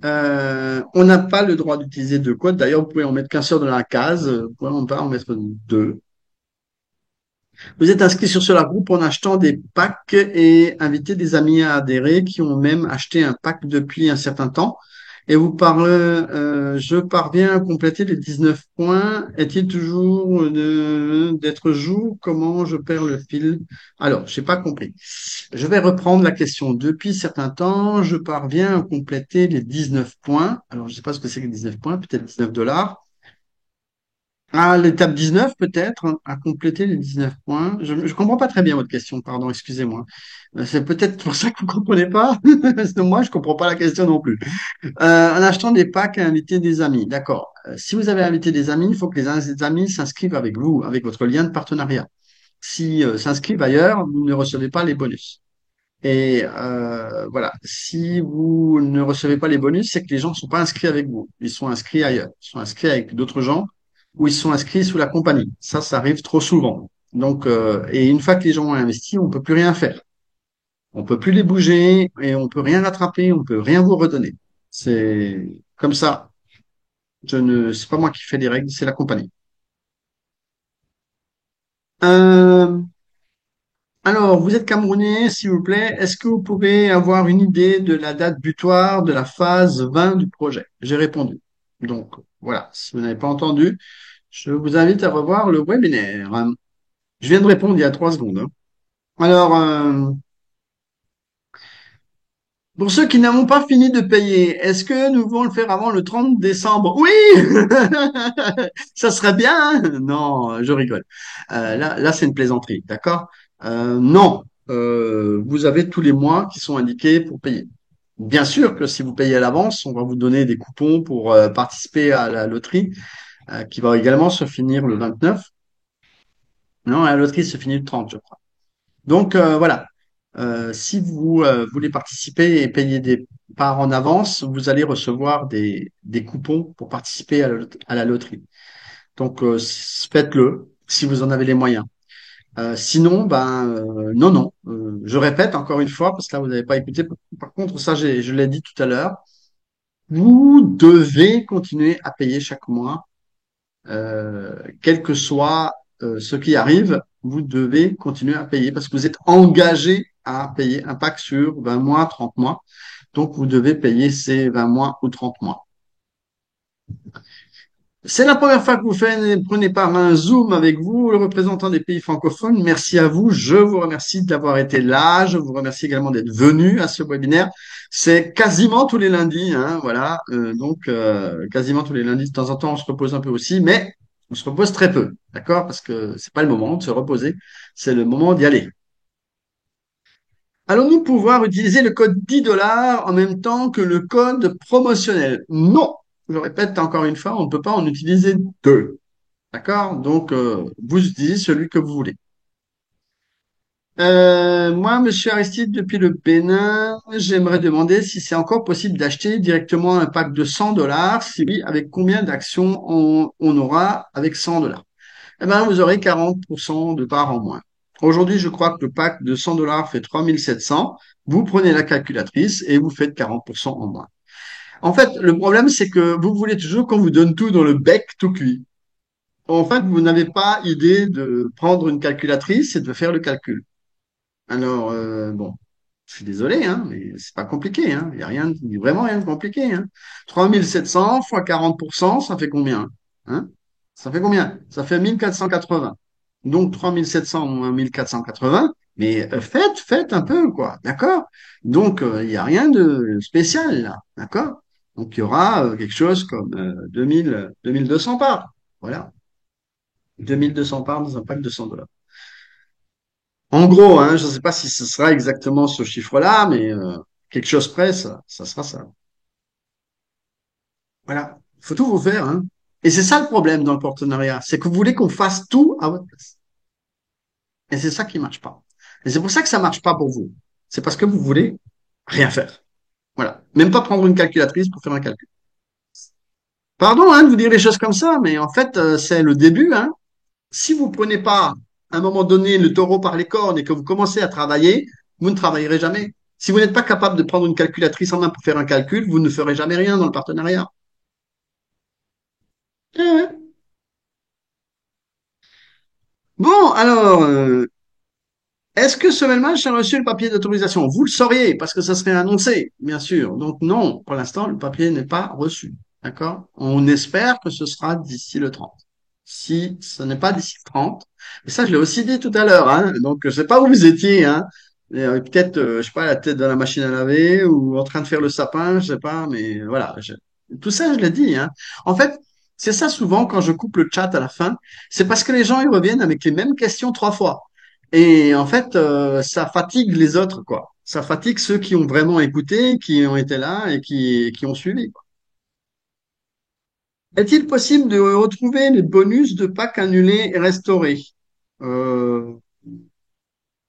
On n'a pas le droit d'utiliser deux codes. D'ailleurs, vous pouvez en mettre qu'un seul dans la case. Vous pouvez en mettre deux. Vous êtes inscrit sur Solar Group en achetant des packs et invitez des amis à adhérer qui ont même acheté un pack depuis un certain temps. Et vous parlez, je parviens à compléter les 19 points. Est-il toujours d'être jour? Comment je perds le fil? Alors, j'ai pas compris. Je vais reprendre la question. Depuis certain temps, je parviens à compléter les 19 points. Alors, je sais pas ce que c'est que 19 points, peut-être 19 dollars. À l'étape 19, peut-être, hein, à compléter les 19 points. Je comprends pas très bien votre question, pardon, excusez-moi. C'est peut-être pour ça que vous comprenez pas. Parce que moi, je comprends pas la question non plus. En achetant des packs et inviter des amis. D'accord. Si vous avez invité des amis, il faut que les amis s'inscrivent avec vous, avec votre lien de partenariat. Si s'inscrivent ailleurs, vous ne recevez pas les bonus. Et voilà, si vous ne recevez pas les bonus, c'est que les gens ne sont pas inscrits avec vous. Ils sont inscrits ailleurs. Ils sont inscrits avec d'autres gens ou ils sont inscrits sous la compagnie. Ça arrive trop souvent. Donc, et une fois que les gens ont investi, on peut plus rien faire. On peut plus les bouger et on peut rien rattraper, on peut rien vous redonner. C'est comme ça. C'est pas moi qui fais les règles, c'est la compagnie. Euh, alors, vous êtes Camerounais, s'il vous plaît. Est-ce que vous pouvez avoir une idée de la date butoir de la phase 20 du projet? J'ai répondu. Donc, voilà. Si vous n'avez pas entendu, je vous invite à revoir le webinaire. Je viens de répondre il y a 3 secondes, hein. Alors, pour ceux qui n'avons pas fini de payer, est-ce que nous pouvons le faire avant le 30 décembre? Oui! Ça serait bien, hein. Non, je rigole. Là, c'est une plaisanterie, d'accord? Non, vous avez tous les mois qui sont indiqués pour payer. Bien sûr que si vous payez à l'avance, on va vous donner des coupons pour participer à la loterie, qui va également se finir le 29. Non, la loterie se finit le 30, je crois. Donc voilà. Si vous voulez participer et payer des parts en avance, vous allez recevoir des coupons pour participer à la loterie. Donc faites-le si vous en avez les moyens. Sinon, ben non, non. Je répète encore une fois parce que là vous n'avez pas écouté. Par contre, ça je l'ai dit tout à l'heure. Vous devez continuer à payer chaque mois, quel que soit ce qui arrive. Vous devez continuer à payer parce que vous êtes engagé à payer un pack sur 20 mois, 30 mois. Donc, vous devez payer ces 20 mois ou 30 mois. C'est la première fois que vous prenez part à un Zoom avec vous, le représentant des pays francophones. Merci à vous. Je vous remercie d'avoir été là. Je vous remercie également d'être venu à ce webinaire. C'est quasiment tous les lundis, hein, voilà. Donc, quasiment tous les lundis. De temps en temps, on se repose un peu aussi, mais on se repose très peu, d'accord? Parce que c'est pas le moment de se reposer, c'est le moment d'y aller. Allons-nous pouvoir utiliser le code 10 dollars en même temps que le code promotionnel? Non. Je répète encore une fois, on ne peut pas en utiliser deux. D'accord? Donc, vous utilisez celui que vous voulez. Moi, Monsieur Aristide, depuis le Bénin, j'aimerais demander si c'est encore possible d'acheter directement un pack de 100 dollars. Si oui, avec combien d'actions on aura avec 100 dollars? Eh ben, vous aurez 40% de part en moins. Aujourd'hui, je crois que le pack de 100 dollars fait 3700. Vous prenez la calculatrice et vous faites 40% en moins. En fait, le problème, c'est que vous voulez toujours qu'on vous donne tout dans le bec tout cuit. En fait, vous n'avez pas idée de prendre une calculatrice et de faire le calcul. Alors, bon, je suis désolé, hein, mais c'est pas compliqué, hein. Il y a rien, vraiment rien de compliqué, hein. 3700 fois 40%, ça fait combien? Hein? Ça fait combien? Ça fait 1480. Donc, 3700 moins 1480. Mais faites un peu, quoi. D'accord? Donc, il y a rien de spécial, là. D'accord? Donc, il y aura quelque chose comme 2200 parts. Voilà. 2200 parts dans un pack de 100 dollars. En gros, hein, je ne sais pas si ce sera exactement ce chiffre-là, mais quelque chose près, ça sera ça. Voilà. Il faut tout vous faire, hein. Et c'est ça le problème dans le partenariat, c'est que vous voulez qu'on fasse tout à votre place. Et c'est ça qui marche pas. Et c'est pour ça que ça marche pas pour vous. C'est parce que vous voulez rien faire. Voilà. Même pas prendre une calculatrice pour faire un calcul. Pardon, hein, de vous dire les choses comme ça, mais en fait, c'est le début, hein. Si vous prenez pas, à un moment donné, le taureau par les cornes et que vous commencez à travailler, vous ne travaillerez jamais. Si vous n'êtes pas capable de prendre une calculatrice en main pour faire un calcul, vous ne ferez jamais rien dans le partenariat. Ouais. Bon, alors, Est-ce que ce même match a reçu le papier d'autorisation? Vous le sauriez parce que ça serait annoncé, bien sûr. Donc non, pour l'instant, le papier n'est pas reçu. D'accord? On espère que ce sera d'ici le 30. Si ce n'est pas d'ici le 30, et ça je l'ai aussi dit tout à l'heure, hein, donc je sais pas où vous étiez, hein, peut-être, je sais pas, la tête dans la machine à laver ou en train de faire le sapin, je sais pas, mais voilà, tout ça je l'ai dit, hein. En fait, c'est ça souvent quand je coupe le chat à la fin, c'est parce que les gens ils reviennent avec les mêmes questions 3 fois. Et en fait, ça fatigue les autres, quoi. Ça fatigue ceux qui ont vraiment écouté, qui ont été là et qui ont suivi, quoi. Est-il possible de retrouver les bonus de Pâques annulés et restaurés? Euh,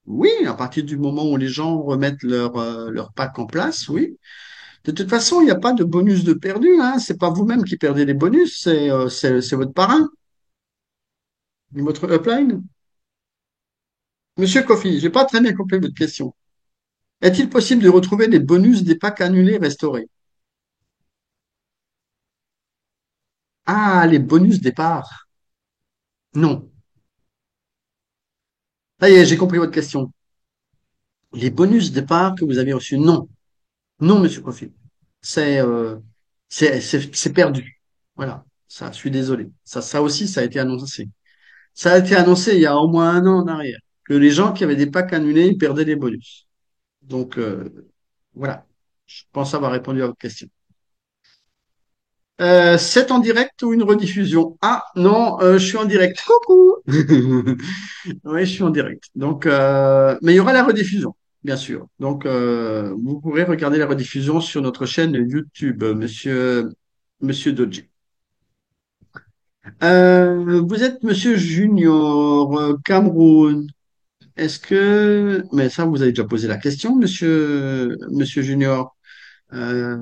oui, à partir du moment où les gens remettent leur Pâques en place, oui. De toute façon, il n'y a pas de bonus de perdu, hein. C'est pas vous-même qui perdez les bonus, c'est votre parrain, votre upline. Monsieur Kofi, j'ai pas très bien compris votre question. Est-il possible de retrouver les bonus des Pâques annulés et restaurés? Ah, les bonus départ. Non. Ça y est, j'ai compris votre question. Les bonus départ que vous avez reçus. Non. Non, monsieur Kofi. C'est c'est perdu. Voilà. Ça, je suis désolé. Ça aussi, ça a été annoncé. Ça a été annoncé il y a au moins un an en arrière que les gens qui avaient des packs annulés, ils perdaient les bonus. Donc, voilà. Je pense avoir répondu à votre question. C'est en direct ou une rediffusion? Ah, non, je suis en direct. Coucou! Oui, je suis en direct. Donc, mais il y aura la rediffusion, bien sûr. Donc, vous pourrez regarder la rediffusion sur notre chaîne YouTube, Monsieur Dodgy. Vous êtes Monsieur Junior, Cameroun. Est-ce que, mais ça, vous avez déjà posé la question, Monsieur Junior. Euh,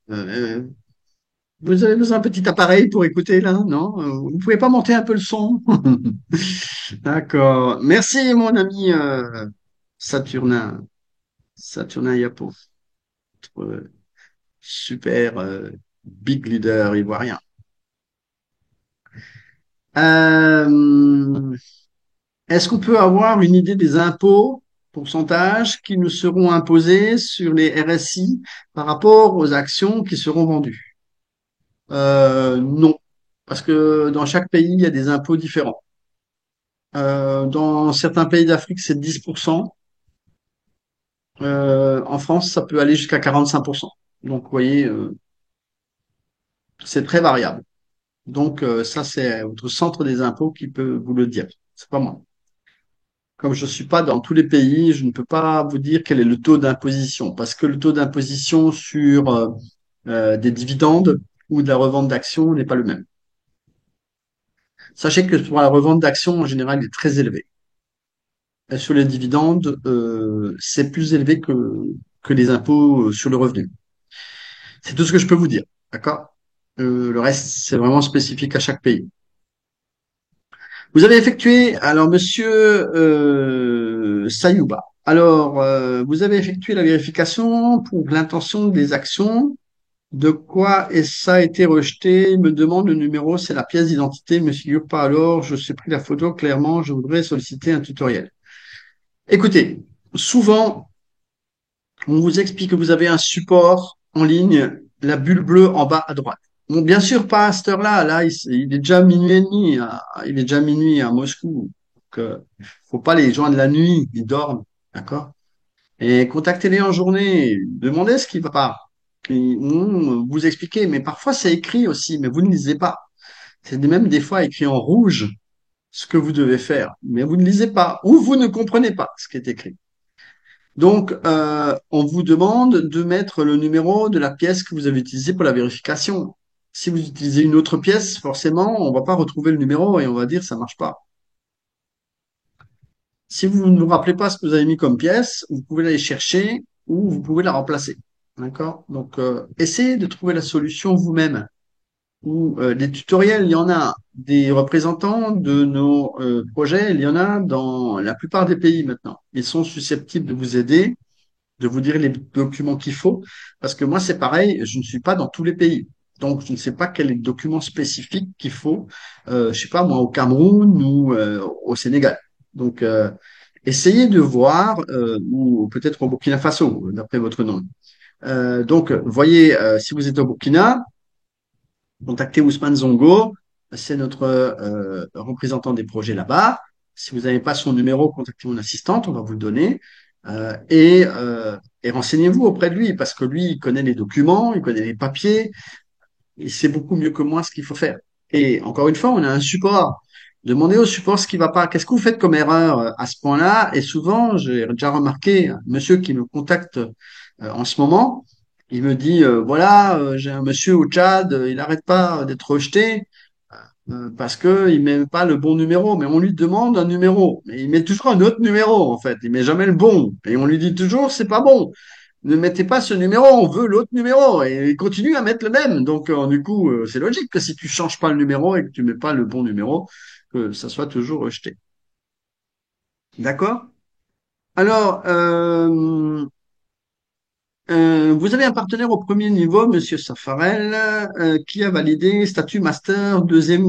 euh, Vous avez besoin d'un petit appareil pour écouter là, non? Vous pouvez pas monter un peu le son? D'accord. Merci, mon ami Saturnin, Saturnin Yapo, notre super big leader ivoirien. Euh, Est-ce qu'on peut avoir une idée des impôts, pourcentages, qui nous seront imposés sur les RSI par rapport aux actions qui seront vendues? Non, parce que dans chaque pays, il y a des impôts différents. Dans certains pays d'Afrique, c'est 10%. En France, ça peut aller jusqu'à 45%. Donc, vous voyez, c'est très variable. Donc, ça, c'est votre centre des impôts qui peut vous le dire. C'est pas moi. Comme je suis pas dans tous les pays, je ne peux pas vous dire quel est le taux d'imposition, parce que le taux d'imposition sur des dividendes ou de la revente d'actions n'est pas le même. Sachez que pour la revente d'actions, en général, il est très élevé. Et sur les dividendes, c'est plus élevé que les impôts sur le revenu. C'est tout ce que je peux vous dire, d'accord? Le reste, c'est vraiment spécifique à chaque pays. Vous avez effectué, alors monsieur Sayouba, alors vous avez effectué la vérification pour l'intention des actions. De quoi ça a été rejeté? Il me demande le numéro, c'est la pièce d'identité, ne me figure pas alors, je suis pris la photo clairement, je voudrais solliciter un tutoriel. Écoutez, souvent, on vous explique que vous avez un support en ligne, la bulle bleue en bas à droite. Bon, bien sûr, pas à cette heure-là. Là, il est déjà minuit et demi. Il est déjà minuit à Moscou. Donc, faut pas les joindre la nuit. Ils dorment. D'accord? Et contactez-les en journée. Demandez ce qui va pas. Ils vont vous expliquer. Mais parfois, c'est écrit aussi, mais vous ne lisez pas. C'est même des fois écrit en rouge ce que vous devez faire. Mais vous ne lisez pas. Ou vous ne comprenez pas ce qui est écrit. Donc, on vous demande de mettre le numéro de la pièce que vous avez utilisée pour la vérification. Si vous utilisez une autre pièce, forcément, on va pas retrouver le numéro et on va dire ça marche pas. Si vous ne vous rappelez pas ce que vous avez mis comme pièce, vous pouvez l'aller chercher ou vous pouvez la remplacer. D'accord? Donc, essayez de trouver la solution vous-même. Ou des tutoriels, il y en a. Des représentants de nos projets, il y en a dans la plupart des pays maintenant. Ils sont susceptibles de vous aider, de vous dire les documents qu'il faut, parce que moi, c'est pareil, je ne suis pas dans tous les pays. Donc, je ne sais pas quel est le document spécifique qu'il faut, je sais pas, moi, au Cameroun ou au Sénégal. Donc, essayez de voir, ou peut-être au Burkina Faso, d'après votre nom. Donc, voyez, si vous êtes au Burkina, contactez Ousmane Zongo, c'est notre représentant des projets là-bas. Si vous n'avez pas son numéro, contactez mon assistante, on va vous le donner. Et renseignez-vous auprès de lui, parce que lui, il connaît les documents, il connaît les papiers, il sait beaucoup mieux que moi ce qu'il faut faire. Et encore une fois, on a un support. Demandez au support ce qui va pas. Qu'est-ce que vous faites comme erreur à ce point-là? Et souvent, j'ai déjà remarqué un monsieur qui me contacte en ce moment. Il me dit, voilà, j'ai un monsieur au Tchad, il n'arrête pas d'être rejeté parce que il met pas le bon numéro. Mais on lui demande un numéro, mais il met toujours un autre numéro en fait. Il met jamais le bon. Et on lui dit toujours, c'est pas bon, ne mettez pas ce numéro, on veut l'autre numéro. Et il continue à mettre le même. Donc, du coup, c'est logique que si tu changes pas le numéro et que tu mets pas le bon numéro, que ça soit toujours rejeté. D'accord? Alors, vous avez un partenaire au premier niveau, Monsieur Safarel, qui a validé statut master, deuxième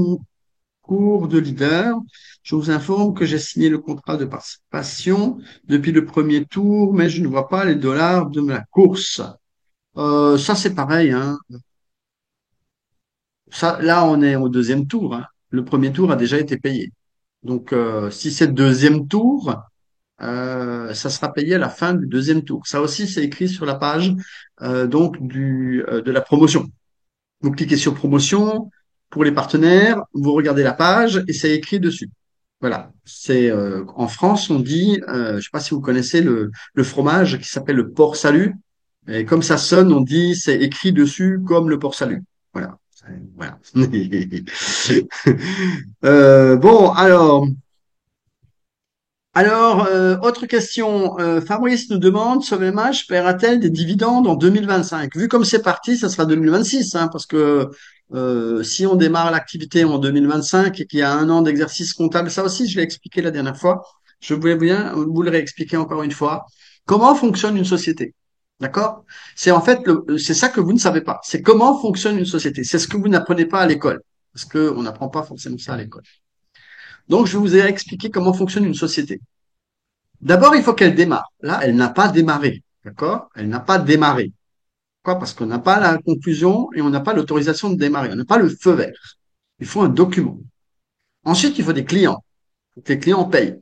cours de leader. Je vous informe que j'ai signé le contrat de participation depuis le premier tour, mais je ne vois pas les dollars de la course. Ça, c'est pareil, hein. Ça, là, on est au deuxième tour, hein. Le premier tour a déjà été payé. Donc, si c'est le deuxième tour, ça sera payé à la fin du deuxième tour. Ça aussi, c'est écrit sur la page donc de la promotion. Vous cliquez sur promotion pour les partenaires, vous regardez la page et c'est écrit dessus. Voilà. C'est en France, on dit, je sais pas si vous connaissez le fromage qui s'appelle le port salut. Et comme ça sonne, on dit c'est écrit dessus comme le port salut. Voilà. Voilà. Bon, autre question. Fabrice nous demande, SOVMH paiera-t-elle des dividendes en 2025? Vu comme c'est parti, ça sera 2026, hein, parce que si on démarre l'activité en 2025 et qu'il y a un an d'exercice comptable, ça aussi, je l'ai expliqué la dernière fois. Je voulais bien vous le réexpliquer encore une fois. Comment fonctionne une société? D'accord? C'est en fait, c'est ça que vous ne savez pas. C'est comment fonctionne une société. C'est ce que vous n'apprenez pas à l'école, parce qu'on n'apprend pas forcément ça à l'école. Donc, je vous ai expliqué comment fonctionne une société. D'abord, il faut qu'elle démarre. Là, elle n'a pas démarré. D'accord? Elle n'a pas démarré. Pourquoi? Parce qu'on n'a pas la conclusion et on n'a pas l'autorisation de démarrer. On n'a pas le feu vert. Il faut un document. Ensuite, il faut des clients. Il faut que les clients payent.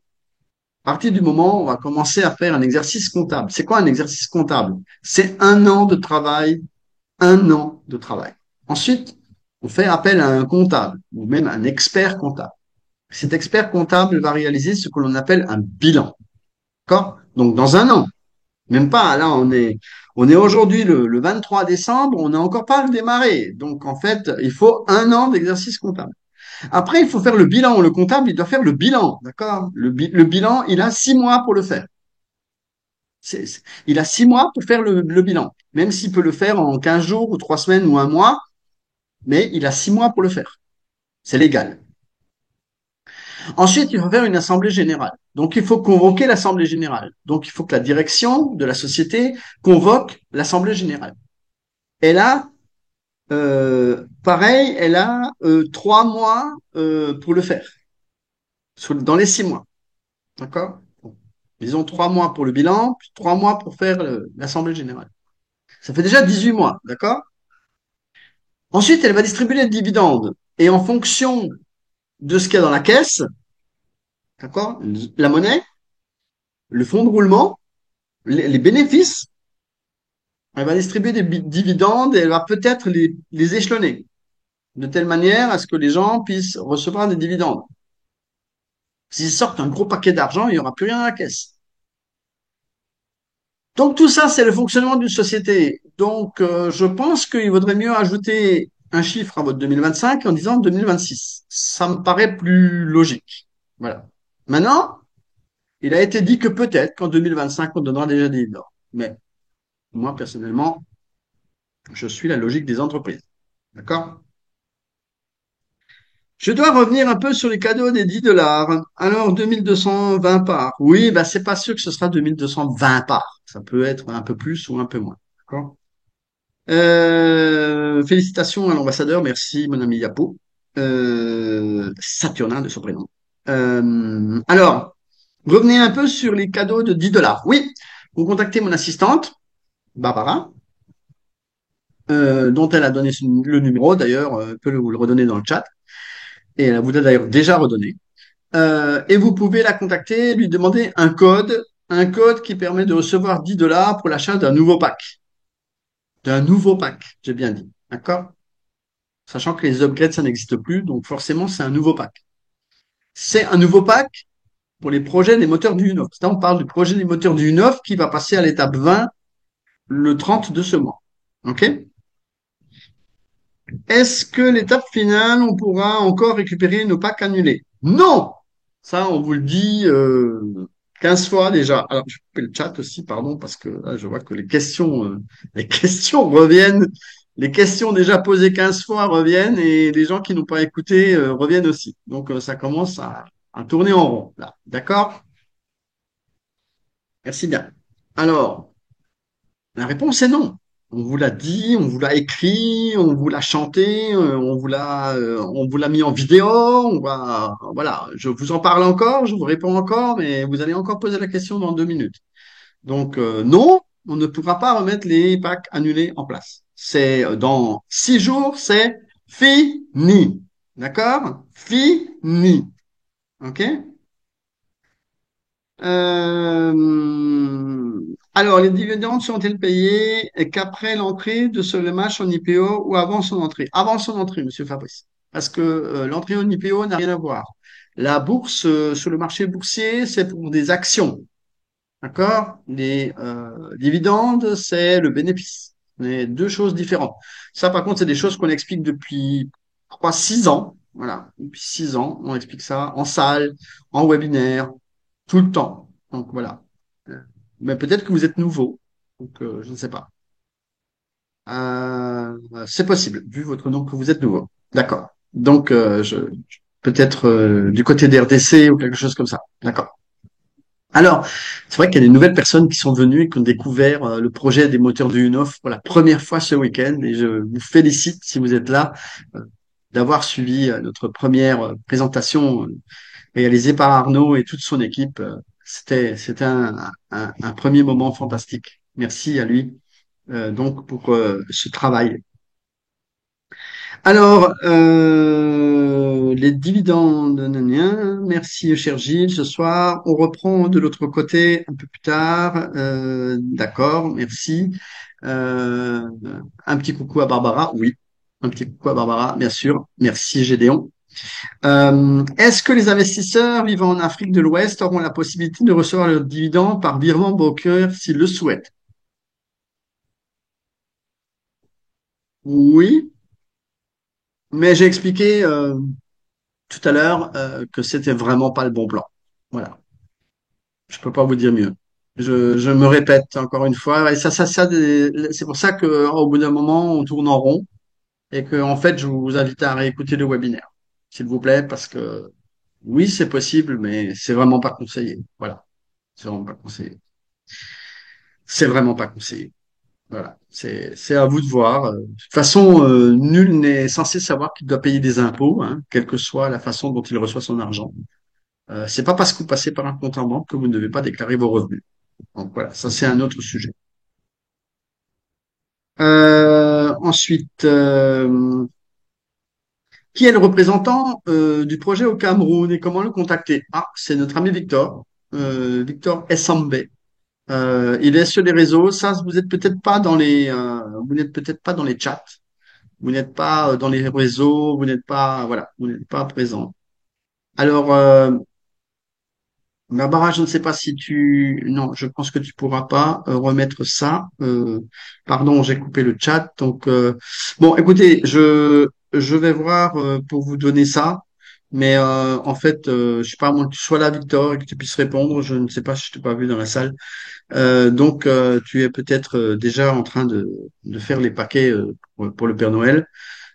À partir du moment où on va commencer à faire un exercice comptable. C'est quoi un exercice comptable? C'est un an de travail, un an de travail. Ensuite, on fait appel à un comptable ou même un expert comptable. Cet expert comptable va réaliser ce que l'on appelle un bilan. D'accord? Donc, dans un an. Même pas, là, on est aujourd'hui le 23 décembre, on n'a encore pas démarré. Donc, en fait, il faut un an d'exercice comptable. Après, il faut faire le bilan. Le comptable, il doit faire le bilan, d'accord? Le bilan, il a 6 mois pour le faire. Il a 6 mois pour faire le bilan. Même s'il peut le faire en 15 jours ou 3 semaines ou un mois, mais il a 6 mois pour le faire. C'est légal. Ensuite, il faut faire une assemblée générale. Donc, il faut convoquer l'assemblée générale. Donc, il faut que la direction de la société convoque l'assemblée générale. Elle a, pareil, elle a 3 mois pour le faire, dans les 6 mois. D'accord? Bon. Disons 3 mois pour le bilan, puis 3 mois pour faire l'assemblée générale. Ça fait déjà 18 mois, d'accord? Ensuite, elle va distribuer les dividendes. Et en fonction de ce qu'il y a dans la caisse, d'accord? La monnaie, le fonds de roulement, les bénéfices, elle va distribuer des dividendes et elle va peut-être les échelonner de telle manière à ce que les gens puissent recevoir des dividendes. S'ils sortent un gros paquet d'argent, il n'y aura plus rien à la caisse. Donc tout ça, c'est le fonctionnement d'une société. Donc je pense qu'il vaudrait mieux ajouter un chiffre à votre 2025 en disant 2026. Ça me paraît plus logique. Voilà. Maintenant, il a été dit que peut-être qu'en 2025, on donnera déjà des dividendes. Mais moi, personnellement, je suis la logique des entreprises. D'accord? Je dois revenir un peu sur les cadeaux des 10 dollars. Alors, 2220 parts. Oui, bah, c'est pas sûr que ce sera 2220 parts. Ça peut être un peu plus ou un peu moins. D'accord? Félicitations à l'ambassadeur. Merci, mon ami Yapo. Saturnin de son prénom. Alors, Revenez un peu sur les cadeaux de 10 $. Oui, vous contactez mon assistante, Barbara, dont elle a donné le numéro, d'ailleurs, elle peut vous le redonner dans le chat, et elle vous l'a d'ailleurs déjà redonné. Et vous pouvez la contacter, lui demander un code qui permet de recevoir 10 $ pour l'achat d'un nouveau pack. D'un nouveau pack, j'ai bien dit. D'accord? Sachant que les upgrades, ça n'existe plus, donc forcément, c'est un nouveau pack. C'est un nouveau pack pour les projets des moteurs du U9. Là, on parle du projet des moteurs du U9 qui va passer à l'étape 20 le 30 de ce mois. OK? Est-ce que l'étape finale, on pourra encore récupérer nos packs annulés? Non! Ça, on vous le dit 15 fois déjà. Alors, je coupe le chat aussi, pardon, parce que là, je vois que les questions reviennent. Les questions déjà posées 15 fois reviennent et les gens qui n'ont pas écouté reviennent aussi. Donc, ça commence à tourner en rond, là. D'accord? Merci bien. Alors, la réponse est non. On vous l'a dit, on vous l'a écrit, on vous l'a chanté, on vous l'a mis en vidéo. Voilà. Je vous en parle encore, je vous réponds encore, mais vous allez encore poser la question dans 2 minutes. Donc non, on ne pourra pas remettre les packs annulés en place. C'est dans 6 jours, c'est fini. D'accord? Fini. Ok? Alors, les dividendes sont-ils payés qu'après l'entrée de ce match en IPO ou avant son entrée? Avant son entrée, Monsieur Fabrice. Parce que l'entrée en IPO n'a rien à voir. La bourse, sur le marché boursier, c'est pour des actions. D'accord? Les dividendes, c'est le bénéfice. C'est deux choses différentes. Ça, par contre, c'est des choses qu'on explique depuis, je crois, 6 ans. Voilà. Depuis 6 ans, on explique ça en salle, en webinaire, tout le temps. Donc voilà. Euh, Mais peut-être que vous êtes nouveau. Donc je ne sais pas. C'est possible, vu votre nom, que vous êtes nouveau. D'accord. Donc peut-être du côté des RDC ou quelque chose comme ça. D'accord. Alors, c'est vrai qu'il y a des nouvelles personnes qui sont venues et qui ont découvert le projet des moteurs de UNOF pour la première fois ce week-end. Et je vous félicite, si vous êtes là, euh, d'avoir suivi notre première présentation réalisé par Arnaud et toute son équipe. C'était un premier moment fantastique. Merci à lui donc pour ce travail. Alors, les dividendes, gna, merci cher Gilles. Ce soir, on reprend de l'autre côté un peu plus tard. D'accord, merci. Euh, un petit coucou à Barbara, oui. Un petit coucou à Barbara, bien sûr. Merci Gédéon. Est-ce que les investisseurs vivant en Afrique de l'Ouest auront la possibilité de recevoir leurs dividendes par virement bancaire s'ils le souhaitent? Oui, mais j'ai expliqué tout à l'heure que c'était vraiment pas le bon plan. Voilà, je peux pas vous dire mieux. Je me répète encore une fois, et c'est pour ça que au bout d'un moment, on tourne en rond et que en fait, je vous invite à réécouter le webinaire, s'il vous plaît, parce que oui, c'est possible, mais c'est vraiment pas conseillé. Voilà, c'est vraiment pas conseillé. C'est vraiment pas conseillé. Voilà, c'est à vous de voir. De toute façon, nul n'est censé savoir qu'il doit payer des impôts, hein, quelle que soit la façon dont il reçoit son argent. C'est pas parce que vous passez par un compte en banque que vous ne devez pas déclarer vos revenus. Donc voilà, ça c'est un autre sujet. Ensuite, qui est le représentant du projet au Cameroun et comment le contacter? Ah, c'est notre ami Victor, Victor Essambé. Il est sur les réseaux. Ça, vous n'êtes peut-être pas dans les chats. Vous n'êtes pas dans les réseaux, vous n'êtes pas, voilà, vous n'êtes pas présent. Alors, Barbara, je ne sais pas si non, je pense que tu pourras pas remettre ça. Pardon, j'ai coupé le chat. Donc, bon, écoutez, je vais voir pour vous donner ça. Mais en fait, je sais pas, à moins que tu sois là, Victor, et que tu puisses répondre. Je ne sais pas si je t'ai pas vu dans la salle. Donc, tu es peut-être déjà en train de faire les paquets pour le Père Noël.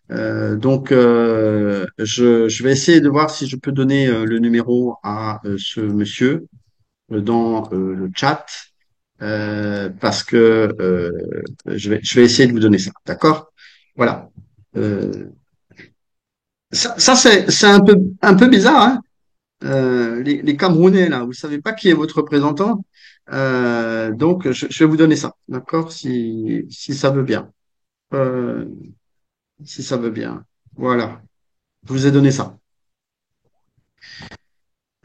Donc, je vais essayer de voir si je peux donner le numéro à ce monsieur dans le chat parce que je vais essayer de vous donner ça. D'accord? Voilà. Euh, c'est un peu bizarre, hein? les Camerounais, là, vous savez pas qui est votre représentant. Donc, je vais vous donner ça, d'accord, si ça veut bien. Euh, si ça veut bien. Voilà, je vous ai donné ça.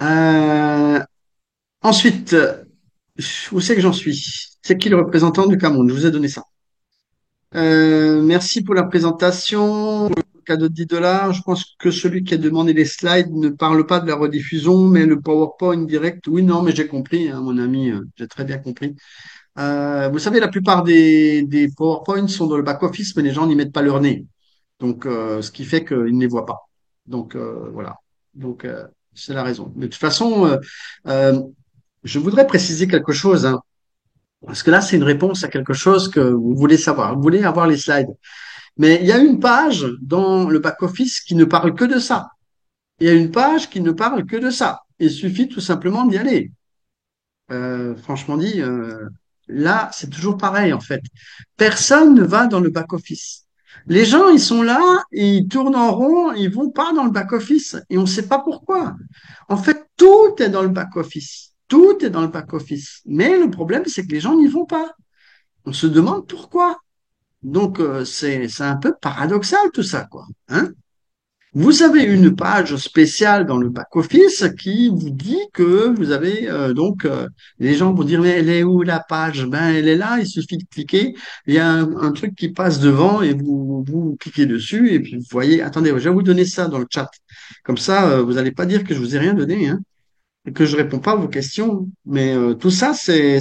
Euh, ensuite, où c'est que j'en suis? C'est qui le représentant du Cameroun? Je vous ai donné ça. Merci pour la présentation. Cadeau de 10 dollars. Je pense que celui qui a demandé les slides ne parle pas de la rediffusion, mais le PowerPoint direct. Oui, non, mais j'ai compris, hein, mon ami, j'ai très bien compris. Vous savez, la plupart des PowerPoints sont dans le back-office, mais les gens n'y mettent pas leur nez. Donc, ce qui fait qu'ils ne les voient pas. Donc, voilà. Donc, c'est la raison. Mais de toute façon, euh, je voudrais préciser quelque chose, hein, parce que là, c'est une réponse à quelque chose que vous voulez savoir. Vous voulez avoir les slides. Mais il y a une page dans le back-office qui ne parle que de ça. Il y a une page qui ne parle que de ça. Il suffit tout simplement d'y aller. Franchement dit, là, c'est toujours pareil en fait. Personne ne va dans le back-office. Les gens, ils sont là, ils tournent en rond, ils vont pas dans le back-office et on ne sait pas pourquoi. En fait, tout est dans le back-office. Tout est dans le back-office. Mais le problème, c'est que les gens n'y vont pas. On se demande pourquoi. Donc, c'est un peu paradoxal tout ça, quoi. Hein? Vous avez une page spéciale dans le back-office qui vous dit que vous avez les gens vont dire mais elle est où la page? Ben elle est là, il suffit de cliquer, il y a un truc qui passe devant et vous cliquez dessus et puis vous voyez. Attendez, je vais vous donner ça dans le chat. Comme ça, vous n'allez pas dire que je vous ai rien donné, hein, et que je réponds pas à vos questions. Mais tout ça, c'est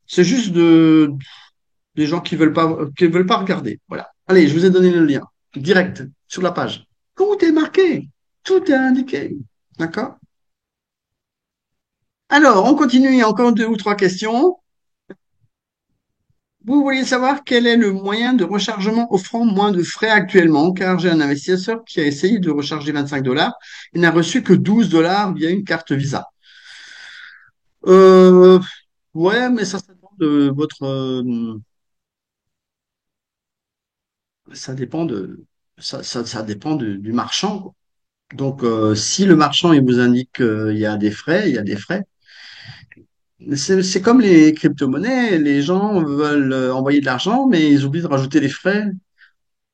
juste des gens qui veulent pas regarder. Voilà. Allez, je vous ai donné le lien direct sur la page. Tout est marqué, tout est indiqué. D'accord? Alors, on continue. Il y a encore deux ou trois questions. Vous voulez savoir quel est le moyen de rechargement offrant moins de frais actuellement, car j'ai un investisseur qui a essayé de recharger 25 dollars et n'a reçu que 12 dollars via une carte Visa. Euh, ouais, mais ça dépend de ça dépend de, ça dépend du marchand, quoi. Donc, si le marchand il vous indique qu'il y a des frais, il y a des frais. C'est comme les crypto-monnaies. Les gens veulent envoyer de l'argent, mais ils oublient de rajouter les frais.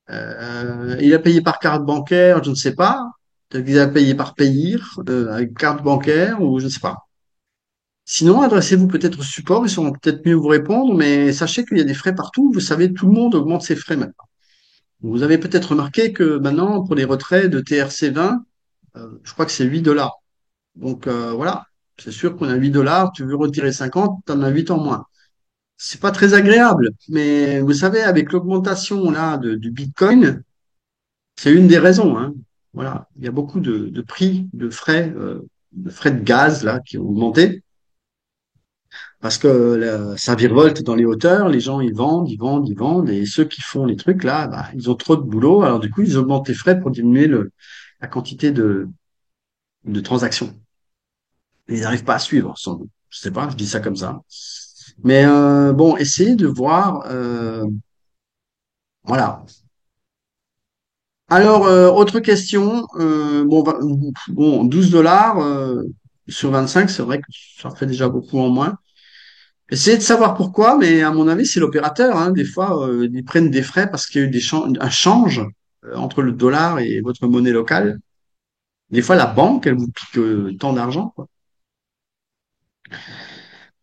Il a payé par carte bancaire, je ne sais pas. Peut-être qu'il a payé par Payir, avec carte bancaire, ou je ne sais pas. Sinon, adressez-vous peut-être au support, ils sauront peut-être mieux vous répondre, mais sachez qu'il y a des frais partout. Vous savez, tout le monde augmente ses frais maintenant. Vous avez peut-être remarqué que maintenant, pour les retraits de TRC20, je crois que c'est 8 dollars. Donc voilà, c'est sûr qu'on a 8 dollars, tu veux retirer 50, tu en as 8 en moins. C'est pas très agréable, mais vous savez, avec l'augmentation là du Bitcoin, c'est une des raisons, hein. Voilà, il y a beaucoup de prix, de frais de gaz là qui ont augmenté parce que ça virevolte dans les hauteurs, les gens ils vendent, ils vendent, ils vendent, et ceux qui font les trucs là, bah, ils ont trop de boulot, alors du coup ils augmentent les frais pour diminuer la quantité de transactions. Ils n'arrivent pas à suivre, sans doute. Je sais pas, je dis ça comme ça. Mais bon, essayez de voir. Voilà. Alors, autre question. Bon, 12 dollars sur 25, c'est vrai que ça fait déjà beaucoup en moins. Essayez de savoir pourquoi, mais à mon avis, c'est l'opérateur, hein. Des fois, ils prennent des frais parce qu'il y a eu un change entre le dollar et votre monnaie locale. Des fois, la banque, elle vous pique tant d'argent, quoi.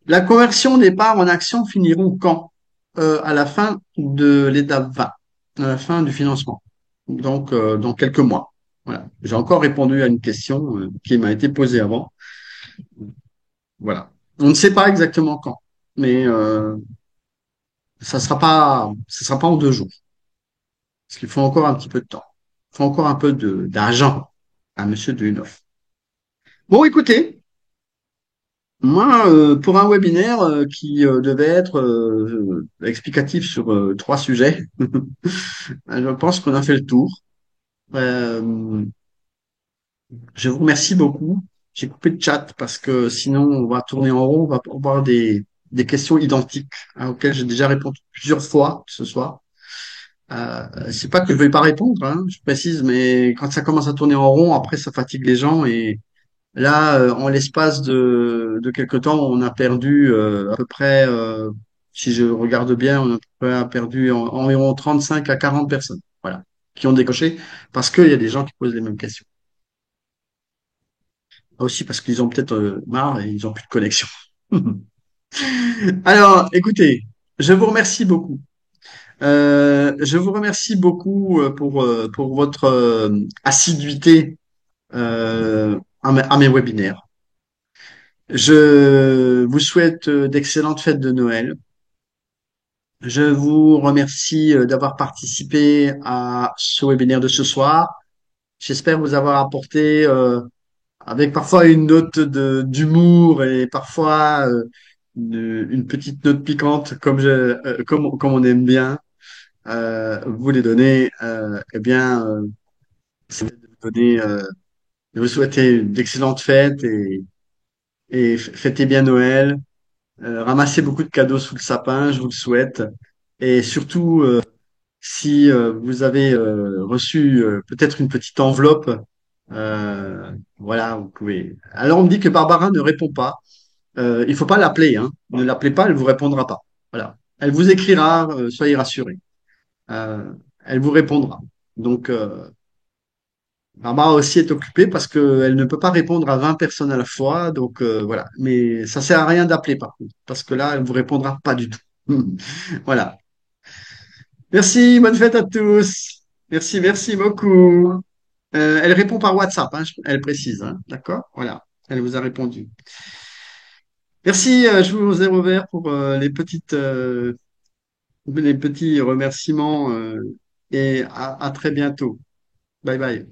La conversion des parts en actions finiront quand? À la fin de l'étape 20, à la fin du financement. Donc, dans quelques mois. Voilà. J'ai encore répondu à une question qui m'a été posée avant. Voilà. On ne sait pas exactement quand, mais ça sera pas en 2 jours, parce qu'il faut encore un petit peu de temps. Il faut encore un peu d'argent à Monsieur Dehunhoff. Bon, écoutez, moi, pour un webinaire qui devait être explicatif sur 3 sujets, je pense qu'on a fait le tour. Euh, je vous remercie beaucoup. J'ai coupé le chat parce que sinon on va tourner en rond, on va avoir des questions identiques, hein, auxquelles j'ai déjà répondu plusieurs fois ce soir. C'est pas que je ne vais pas répondre, hein, je précise, mais quand ça commence à tourner en rond, après ça fatigue les gens et Là, en l'espace de quelque temps, on a perdu à peu près, si je regarde bien, on a à peu près perdu environ 35 à 40 personnes, voilà, qui ont décoché parce qu'il y a des gens qui posent les mêmes questions. Aussi parce qu'ils ont peut-être marre et ils ont plus de connexion. Alors, écoutez, je vous remercie beaucoup. Je vous remercie beaucoup pour votre assiduité à mes webinaires. Je vous souhaite d'excellentes fêtes de Noël. Je vous remercie d'avoir participé à ce webinaire de ce soir. J'espère vous avoir apporté, avec parfois une note d'humour et parfois une petite note piquante, comme on aime bien vous les donner. Eh bien, c'est de vous donner, de vous souhaiter d'excellentes fêtes et fêtez bien Noël. Ramassez beaucoup de cadeaux sous le sapin, je vous le souhaite. Et surtout, si vous avez reçu peut-être une petite enveloppe, voilà, vous pouvez. Alors on me dit que Barbara ne répond pas. Il faut pas l'appeler, hein. Ne l'appelez pas, elle vous répondra pas. Voilà. Elle vous écrira, soyez rassurés. Euh, Elle vous répondra. Donc Barbara aussi est occupée parce qu'elle ne peut pas répondre à 20 personnes à la fois. Donc voilà. Mais ça sert à rien d'appeler par contre, parce que là, elle vous répondra pas du tout. Voilà. Merci, bonne fête à tous. Merci, merci beaucoup. Elle répond par WhatsApp, hein, elle précise, hein, d'accord? Voilà, elle vous a répondu. Merci, je vous ai ouvert pour les petits remerciements et à très bientôt. Bye bye.